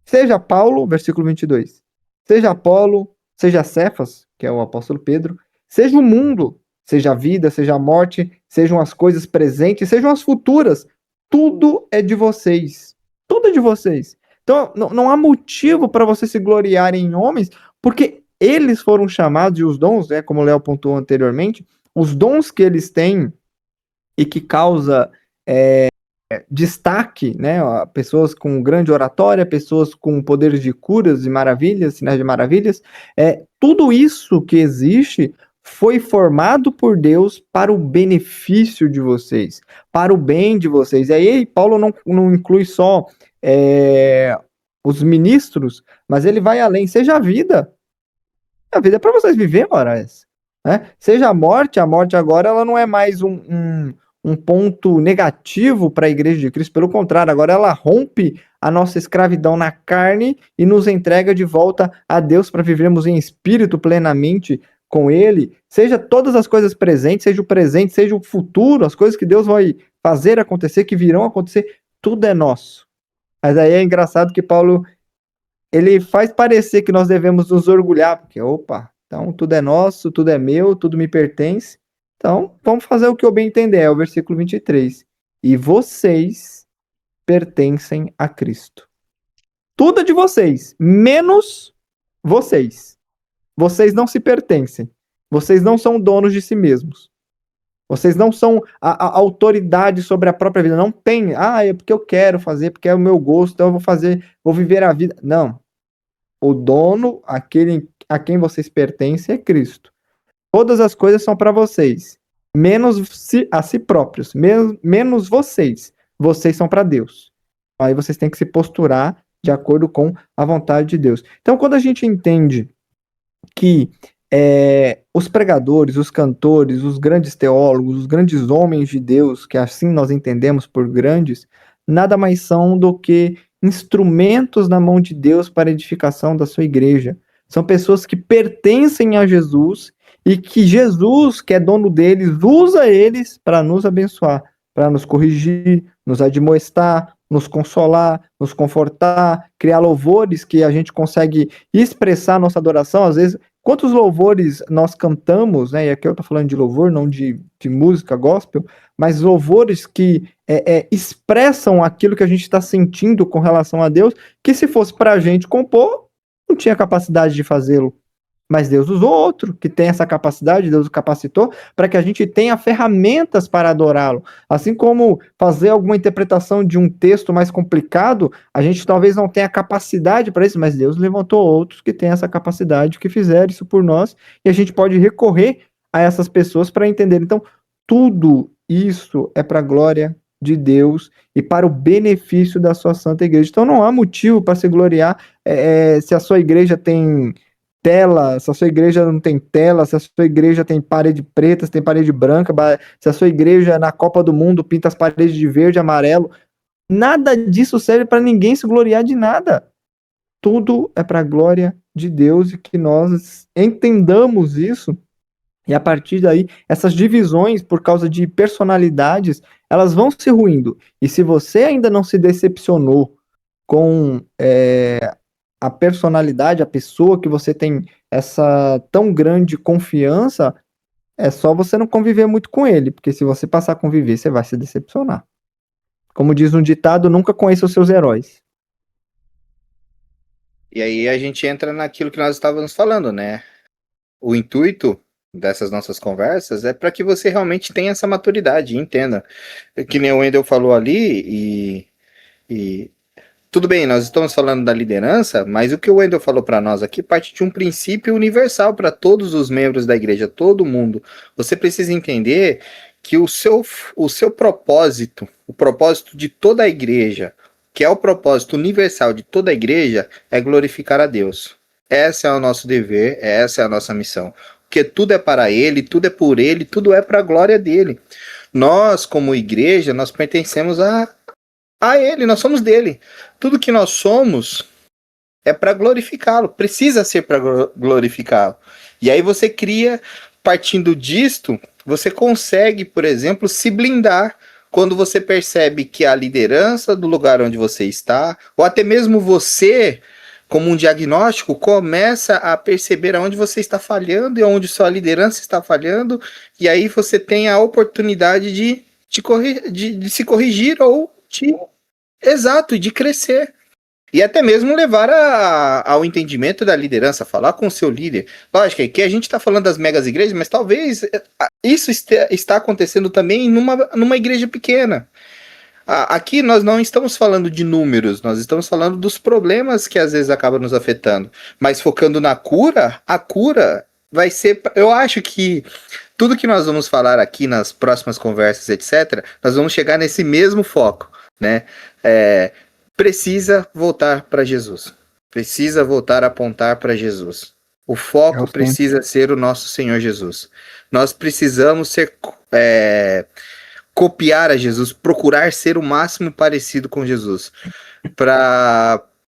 Seja Paulo, versículo 22, seja Apolo, seja Cefas, que é o apóstolo Pedro, seja o mundo, seja a vida, seja a morte, sejam as coisas presentes, sejam as futuras, tudo é de vocês. Tudo é de vocês. Então, não há motivo para você se gloriar em homens, porque eles foram chamados, e os dons, né, como o Léo pontuou anteriormente, os dons que eles têm e que causa destaque, né, pessoas com grande oratória, pessoas com poderes de curas e maravilhas, sinais de maravilhas, tudo isso que existe foi formado por Deus para o benefício de vocês, para o bem de vocês. E aí Paulo não inclui só os ministros, mas ele vai além, seja a vida é para vocês viver, horas, né? Seja a morte agora ela não é mais um ponto negativo para a igreja de Cristo, pelo contrário, agora ela rompe a nossa escravidão na carne e nos entrega de volta a Deus para vivermos em espírito plenamente com Ele, seja todas as coisas presentes, seja o presente, seja o futuro, as coisas que Deus vai fazer acontecer, que virão acontecer, tudo é nosso. Mas aí é engraçado que Paulo, ele faz parecer que nós devemos nos orgulhar, porque, opa, então tudo é nosso, tudo é meu, tudo me pertence. Então, vamos fazer o que eu bem entender, é o versículo 23. E vocês pertencem a Cristo. Tudo é de vocês, menos vocês. Vocês não se pertencem. Vocês não são donos de si mesmos. Vocês não são a autoridade sobre a própria vida. Não tem, é porque eu quero fazer, porque é o meu gosto, então eu vou fazer, vou viver a vida. Não. O dono, aquele a quem vocês pertencem, é Cristo. Todas as coisas são para vocês, menos a si próprios, menos vocês. Vocês são para Deus. Aí vocês têm que se posturar de acordo com a vontade de Deus. Então, quando a gente entende que os pregadores, os cantores, os grandes teólogos, os grandes homens de Deus, que assim nós entendemos por grandes, nada mais são do que instrumentos na mão de Deus para a edificação da sua igreja. São pessoas que pertencem a Jesus e que Jesus, que é dono deles, usa eles para nos abençoar, para nos corrigir, nos admoestar, nos consolar, nos confortar, criar louvores que a gente consegue expressar nossa adoração. Às vezes, quantos louvores nós cantamos, né? E aqui eu estou falando de louvor, não de música gospel, mas louvores que expressam aquilo que a gente está sentindo com relação a Deus, que se fosse para a gente compor, não tinha capacidade de fazê-lo. Mas Deus usou outro que tem essa capacidade, Deus o capacitou para que a gente tenha ferramentas para adorá-lo. Assim como fazer alguma interpretação de um texto mais complicado, a gente talvez não tenha capacidade para isso, mas Deus levantou outros que têm essa capacidade, que fizeram isso por nós, e a gente pode recorrer a essas pessoas para entender. Então, tudo isso é para a glória de Deus e para o benefício da sua santa igreja. Então, não há motivo para se gloriar se a sua igreja tem tela, se a sua igreja não tem tela, se a sua igreja tem parede preta, se tem parede branca, se a sua igreja na Copa do Mundo pinta as paredes de verde e amarelo, nada disso serve para ninguém se gloriar de nada. Tudo é para a glória de Deus e que nós entendamos isso, e a partir daí, essas divisões por causa de personalidades, elas vão se ruindo. E se você ainda não se decepcionou com a personalidade, a pessoa que você tem essa tão grande confiança, é só você não conviver muito com ele, porque se você passar a conviver, você vai se decepcionar. Como diz um ditado, nunca conheça os seus heróis. E aí a gente entra naquilo que nós estávamos falando, né? O intuito dessas nossas conversas é para que você realmente tenha essa maturidade, entenda. Que nem o Wendel falou ali, e tudo bem, nós estamos falando da liderança, mas o que o Wendel falou para nós aqui parte de um princípio universal para todos os membros da igreja, todo mundo. Você precisa entender que o seu propósito, o propósito de toda a igreja, que é o propósito universal de toda a igreja, é glorificar a Deus. Esse é o nosso dever, essa é a nossa missão. Porque tudo é para Ele, tudo é por Ele, tudo é para a glória dEle. Nós, como igreja, nós pertencemos a Ele, nós somos dele. Tudo que nós somos é para glorificá-lo, precisa ser para glorificá-lo. E aí você cria, partindo disto, você consegue, por exemplo, se blindar quando você percebe que a liderança do lugar onde você está, ou até mesmo você, como um diagnóstico, começa a perceber aonde você está falhando e onde sua liderança está falhando, e aí você tem a oportunidade de se corrigir ou exato, de crescer. E até mesmo levar ao entendimento da liderança, falar com o seu líder. Lógico, aqui a gente está falando das megas igrejas, mas talvez isso está acontecendo também numa igreja pequena. Aqui nós não estamos falando de números, nós estamos falando dos problemas que às vezes acabam nos afetando. Mas focando na cura, a cura vai ser... Eu acho que tudo que nós vamos falar aqui nas próximas conversas, etc., nós vamos chegar nesse mesmo foco, né? Precisa voltar para Jesus. Precisa voltar a apontar para Jesus. O foco precisa ser o nosso Senhor Jesus. Nós precisamos copiar a Jesus, procurar ser o máximo parecido com Jesus.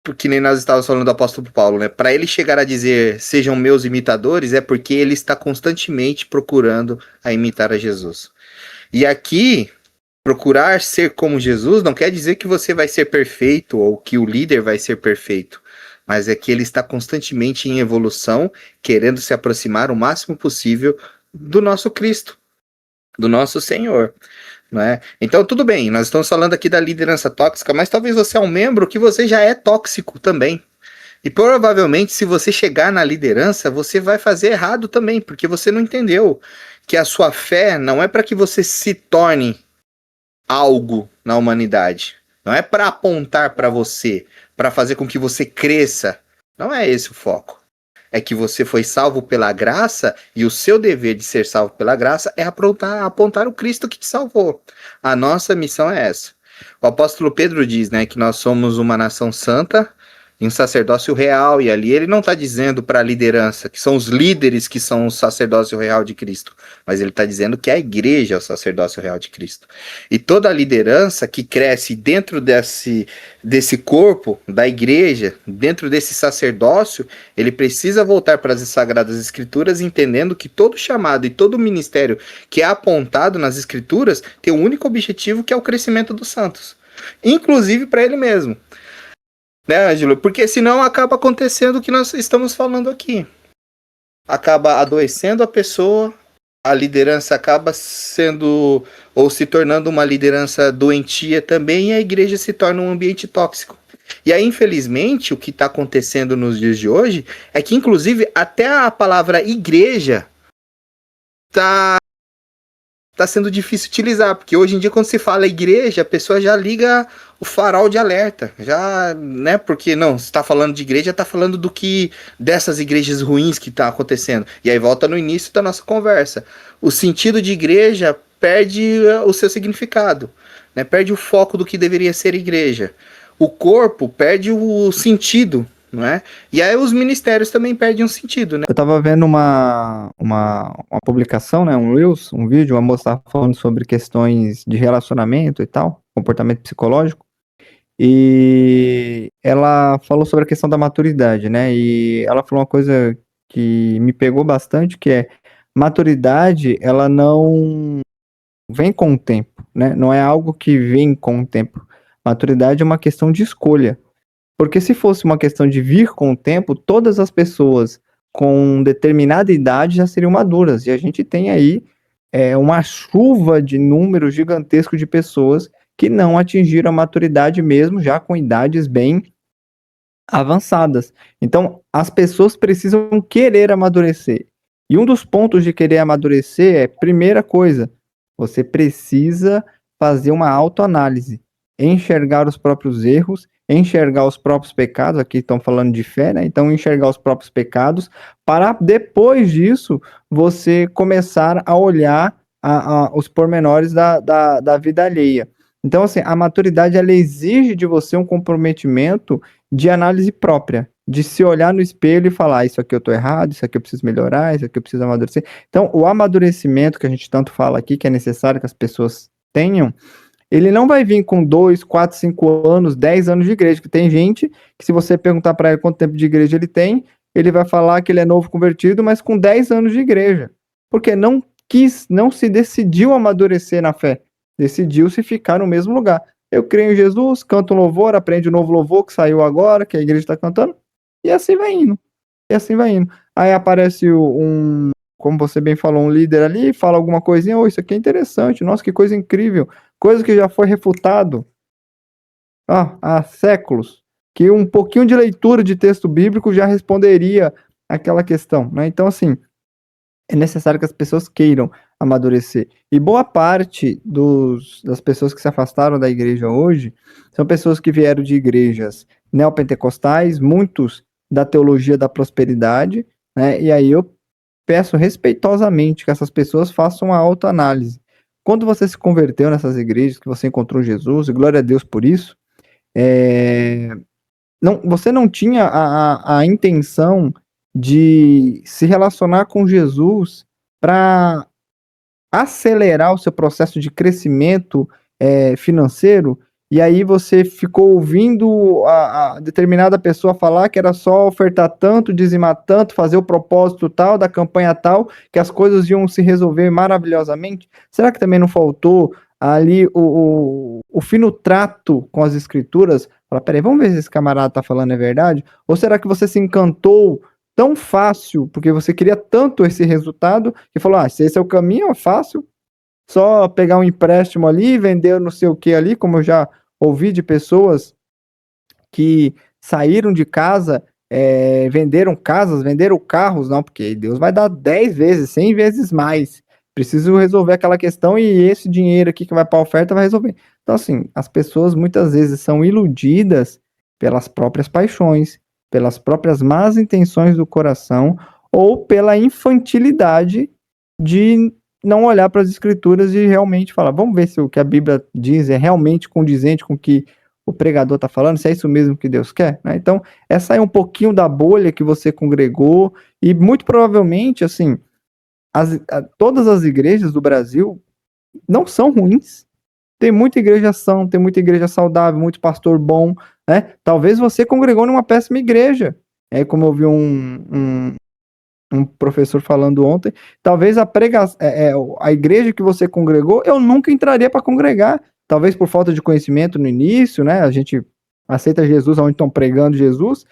Porque nem nós estávamos falando do apóstolo Paulo, né? Para ele chegar a dizer, sejam meus imitadores, é porque ele está constantemente procurando a imitar a Jesus. E aqui, Procurar ser como Jesus não quer dizer que você vai ser perfeito ou que o líder vai ser perfeito, mas é que ele está constantemente em evolução, querendo se aproximar o máximo possível do nosso Cristo, do nosso Senhor. Não é? Então, tudo bem, nós estamos falando aqui da liderança tóxica, mas talvez você é um membro que você já é tóxico também. E provavelmente, se você chegar na liderança, você vai fazer errado também, porque você não entendeu que a sua fé não é para que você se torne algo na humanidade. Não é para apontar para você, para fazer com que você cresça. Não é esse o foco. É que você foi salvo pela graça e o seu dever de ser salvo pela graça é apontar o Cristo que te salvou. A nossa missão é essa. O apóstolo Pedro diz, né, que nós somos uma nação santa e um sacerdócio real, e ali ele não está dizendo para a liderança, que são os líderes que são o sacerdócio real de Cristo, mas ele está dizendo que a igreja é o sacerdócio real de Cristo. E toda a liderança que cresce dentro desse corpo da igreja, dentro desse sacerdócio, ele precisa voltar para as Sagradas Escrituras, entendendo que todo chamado e todo ministério que é apontado nas Escrituras tem um único objetivo, que é o crescimento dos santos, inclusive para ele mesmo. Né, Ângelo? Porque senão acaba acontecendo o que nós estamos falando aqui. Acaba adoecendo a pessoa, a liderança acaba sendo ou se tornando uma liderança doentia também, e a igreja se torna um ambiente tóxico. E aí, infelizmente, o que está acontecendo nos dias de hoje é que, inclusive, até a palavra igreja está sendo difícil utilizar, porque hoje em dia, quando se fala igreja, a pessoa já liga o farol de alerta, já, né, porque não, se está falando de igreja, está falando dessas igrejas ruins que está acontecendo, e aí volta no início da nossa conversa, o sentido de igreja perde o seu significado, né, perde o foco do que deveria ser igreja, o corpo perde o sentido, não é? E aí os ministérios também perdem um sentido, né? Eu tava vendo uma publicação, né, um Reels, um vídeo, uma moça tava falando sobre questões de relacionamento e tal, comportamento psicológico, e ela falou sobre a questão da maturidade, né, e ela falou uma coisa que me pegou bastante, que é, maturidade, ela não vem com o tempo, né, não é algo que vem com o tempo, maturidade é uma questão de escolha. Porque se fosse uma questão de vir com o tempo, todas as pessoas com determinada idade já seriam maduras. E a gente tem aí uma chuva de número gigantesco de pessoas que não atingiram a maturidade mesmo, já com idades bem avançadas. Então, as pessoas precisam querer amadurecer. E um dos pontos de querer amadurecer é, primeira coisa, você precisa fazer uma autoanálise, enxergar os próprios erros, enxergar os próprios pecados, aqui estão falando de fé, né? Então enxergar os próprios pecados, para depois disso você começar a olhar os pormenores da vida alheia. Então, assim, a maturidade, ela exige de você um comprometimento de análise própria, de se olhar no espelho e falar, isso aqui eu estou errado, isso aqui eu preciso melhorar, isso aqui eu preciso amadurecer. Então, o amadurecimento que a gente tanto fala aqui, que é necessário que as pessoas tenham, ele não vai vir com 2, 4, 5 anos, 10 anos de igreja, que tem gente que se você perguntar para ele quanto tempo de igreja ele vai falar que ele é novo convertido, mas com 10 anos de igreja, porque não se decidiu amadurecer na fé, decidiu-se ficar no mesmo lugar. Eu creio em Jesus, canto um louvor, aprende um novo louvor que saiu agora, que a igreja está cantando, e assim vai indo, e assim vai indo. Aí aparece como você bem falou, um líder ali, fala alguma coisinha, isso aqui é interessante, nossa, que coisa incrível, coisa que já foi refutado há séculos, que um pouquinho de leitura de texto bíblico já responderia aquela questão, né? Então, assim, é necessário que as pessoas queiram amadurecer. E boa parte das pessoas que se afastaram da igreja hoje são pessoas que vieram de igrejas neopentecostais, muitos da teologia da prosperidade, né? E aí eu peço respeitosamente que essas pessoas façam uma autoanálise. Quando você se converteu nessas igrejas, que você encontrou Jesus, e glória a Deus por isso, você não tinha a intenção de se relacionar com Jesus para acelerar o seu processo de crescimento financeiro, e aí você ficou ouvindo a determinada pessoa falar que era só ofertar tanto, dizimar tanto, fazer o propósito tal, da campanha tal, que as coisas iam se resolver maravilhosamente? Será que também não faltou ali o fino trato com as escrituras, fala, peraí, vamos ver se esse camarada tá falando é verdade? Ou será que você se encantou tão fácil, porque você queria tanto esse resultado, que falou, se esse é o caminho, é fácil, só pegar um empréstimo ali, vender não sei o que ali, como eu já ouvi de pessoas que saíram de casa, venderam casas, venderam carros, não, porque Deus vai dar 10 vezes, 100 vezes mais. Preciso resolver aquela questão e esse dinheiro aqui que vai para a oferta vai resolver. Então, assim, as pessoas muitas vezes são iludidas pelas próprias paixões, pelas próprias más intenções do coração ou pela infantilidade de não olhar para as escrituras e realmente falar, vamos ver se o que a Bíblia diz é realmente condizente com o que o pregador está falando, se é isso mesmo que Deus quer, né? Então, essa é um pouquinho da bolha que você congregou e muito provavelmente, assim, todas as igrejas do Brasil não são ruins. Tem muita igreja sã, tem muita igreja saudável, muito pastor bom, né? Talvez você congregou numa péssima igreja. É como eu vi um professor falando ontem, talvez a igreja que você congregou, eu nunca entraria para congregar, talvez por falta de conhecimento no início, né? A gente aceita Jesus onde estão pregando Jesus,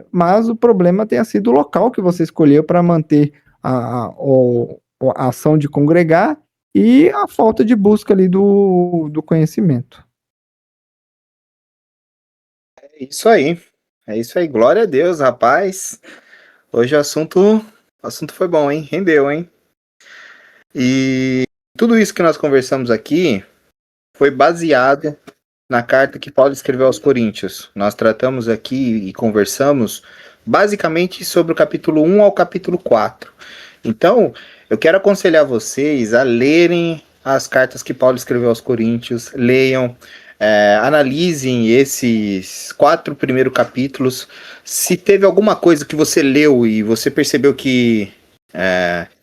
mas o problema tenha sido o local que você escolheu para manter a ação de congregar e a falta de busca ali do conhecimento. É isso aí. É isso aí. Glória a Deus, rapaz. Hoje o assunto foi bom, hein? Rendeu, hein? E tudo isso que nós conversamos aqui foi baseado na carta que Paulo escreveu aos Coríntios. Nós tratamos aqui e conversamos basicamente sobre o capítulo 1 ao capítulo 4. Então, eu quero aconselhar vocês a lerem as cartas que Paulo escreveu aos Coríntios, leiam, analisem esses 4 primeiros capítulos. Se teve alguma coisa que você leu e você percebeu que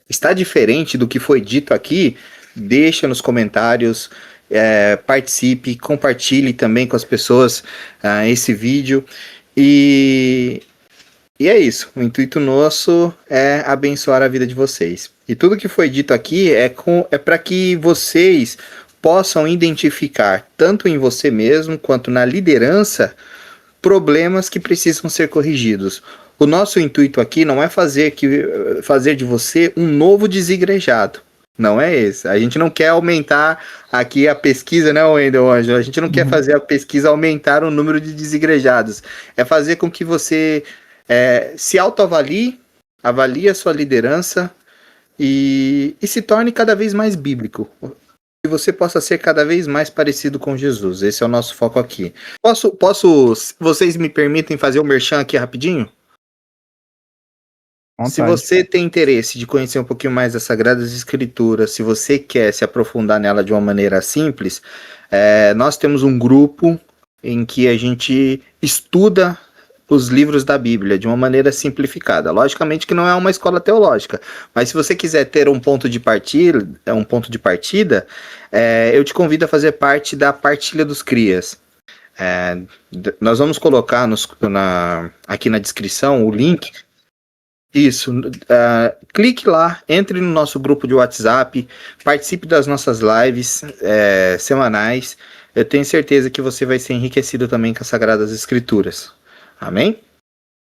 está diferente do que foi dito aqui, deixa nos comentários, participe, compartilhe também com as pessoas esse vídeo. E é isso, o intuito nosso é abençoar a vida de vocês. E tudo que foi dito aqui é para que vocês possam identificar, tanto em você mesmo quanto na liderança, problemas que precisam ser corrigidos. O nosso intuito aqui não é fazer de você um novo desigrejado. Não é esse. A gente não quer aumentar aqui a pesquisa, né, Wendel Ângelo? A gente não quer fazer a pesquisa aumentar o número de desigrejados. É fazer com que você se autoavalie, avalie a sua liderança e se torne cada vez mais bíblico. Que você possa ser cada vez mais parecido com Jesus. Esse é o nosso foco aqui. Vocês me permitem fazer o merchan aqui rapidinho? Se você tem interesse de conhecer um pouquinho mais das Sagradas Escrituras, se você quer se aprofundar nela de uma maneira simples, nós temos um grupo em que a gente estuda os livros da Bíblia de uma maneira simplificada. Logicamente que não é uma escola teológica, mas se você quiser ter um ponto de partida, eu te convido a fazer parte da Partilha dos Crias. Nós vamos colocar aqui na descrição o link. Isso, clique lá, entre no nosso grupo de WhatsApp, participe das nossas lives semanais. Eu tenho certeza que você vai ser enriquecido também com as Sagradas Escrituras. Amém?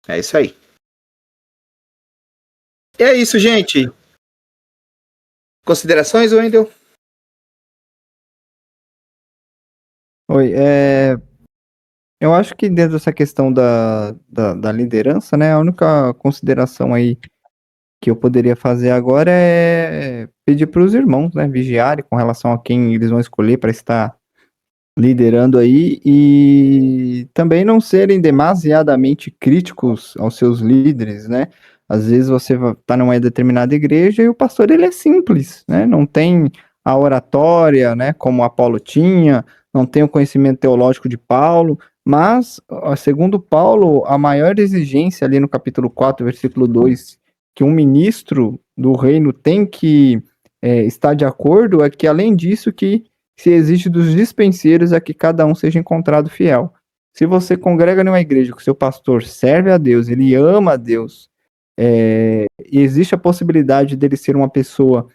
É isso aí. E é isso, gente. Considerações, Wendel? Oi, eu acho que dentro dessa questão da liderança, né, a única consideração aí que eu poderia fazer agora é pedir para os irmãos, né, vigiarem com relação a quem eles vão escolher para estar liderando aí e também não serem demasiadamente críticos aos seus líderes, né? Às vezes você está numa determinada igreja e o pastor ele é simples, né? Não tem a oratória, né, como Apolo tinha, não tem o conhecimento teológico de Paulo, mas, segundo Paulo, a maior exigência ali no capítulo 4, versículo 2, que um ministro do reino tem que estar de acordo, é que, além disso, que se exige dos dispenseiros é que cada um seja encontrado fiel. Se você congrega numa igreja que o seu pastor serve a Deus, ele ama a Deus, e existe a possibilidade dele ser uma pessoa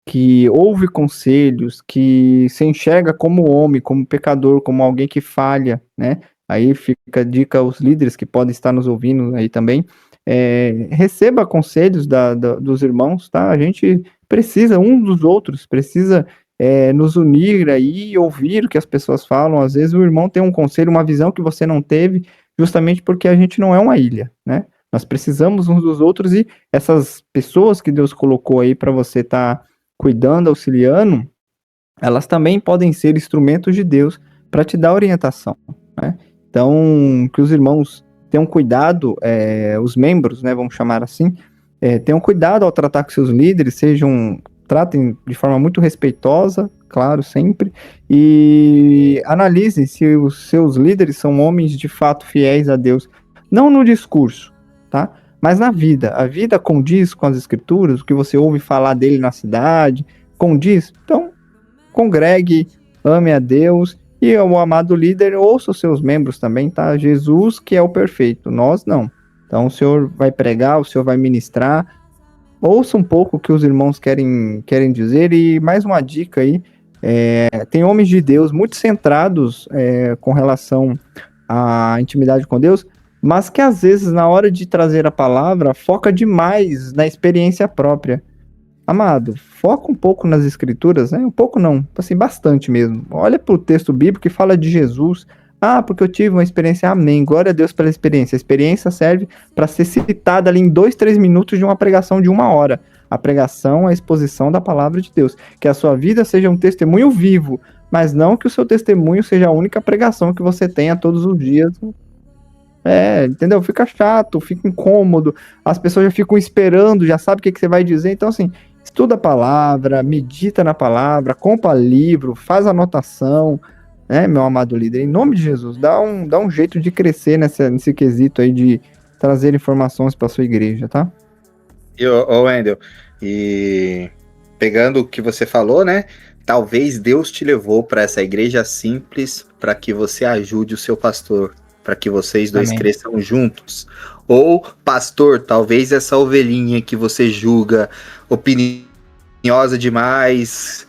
que ouve conselhos, que se enxerga como homem, como pecador, como alguém que falha, né? Aí fica a dica aos líderes que podem estar nos ouvindo aí também. Receba conselhos dos irmãos, tá? A gente precisa um dos outros, precisa nos unir aí e ouvir o que as pessoas falam. Às vezes o irmão tem um conselho, uma visão que você não teve, justamente porque a gente não é uma ilha, né? Nós precisamos uns dos outros e essas pessoas que Deus colocou aí para você estar cuidando, auxiliando, elas também podem ser instrumentos de Deus para te dar orientação, né? Então, que os irmãos tenham cuidado, os membros, né, vamos chamar assim, tenham cuidado ao tratar com seus líderes, tratem de forma muito respeitosa, claro, sempre, e analisem se os seus líderes são homens de fato fiéis a Deus, não no discurso, tá? Mas na vida. A vida condiz com as escrituras, o que você ouve falar dele na cidade, condiz. Então, congregue, ame a Deus e o amado líder ouça os seus membros também, tá? Jesus que é o perfeito, nós não. Então o Senhor vai pregar, o Senhor vai ministrar, ouça um pouco o que os irmãos querem dizer. E mais uma dica aí, tem homens de Deus muito centrados com relação à intimidade com Deus, mas que às vezes na hora de trazer a palavra foca demais na experiência própria. Amado, foca um pouco nas escrituras, né? Um pouco não, assim, bastante mesmo. Olha para o texto bíblico que fala de Jesus. Ah, porque eu tive uma experiência. Amém. Glória a Deus pela experiência. A experiência serve para ser citada ali em 2, 3 minutos de uma pregação de 1 hora. A pregação é a exposição da palavra de Deus. Que a sua vida seja um testemunho vivo, mas não que o seu testemunho seja a única pregação que você tenha todos os dias. Entendeu? Fica chato, fica incômodo. As pessoas já ficam esperando, já sabem o que você vai dizer. Então, assim, estuda a palavra, medita na palavra, compra livro, faz anotação, né, meu amado líder? Em nome de Jesus, dá um jeito de crescer nesse quesito aí de trazer informações para sua igreja, tá? Wendel, e pegando o que você falou, né? Talvez Deus te levou para essa igreja simples para que você ajude o seu pastor, para que vocês dois Amém. cresçam juntos. Ou, pastor, talvez essa ovelhinha que você julga opiniosa demais,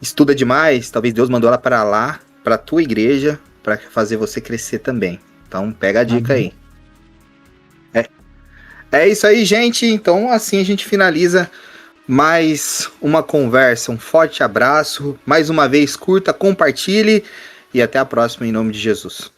estuda demais, talvez Deus mandou ela para lá, para tua igreja, para fazer você crescer também. Então, pega a dica Amém. aí. É isso aí, gente. Então, assim a gente finaliza mais uma conversa. Um forte abraço. Mais uma vez, curta, compartilhe e até a próxima em nome de Jesus.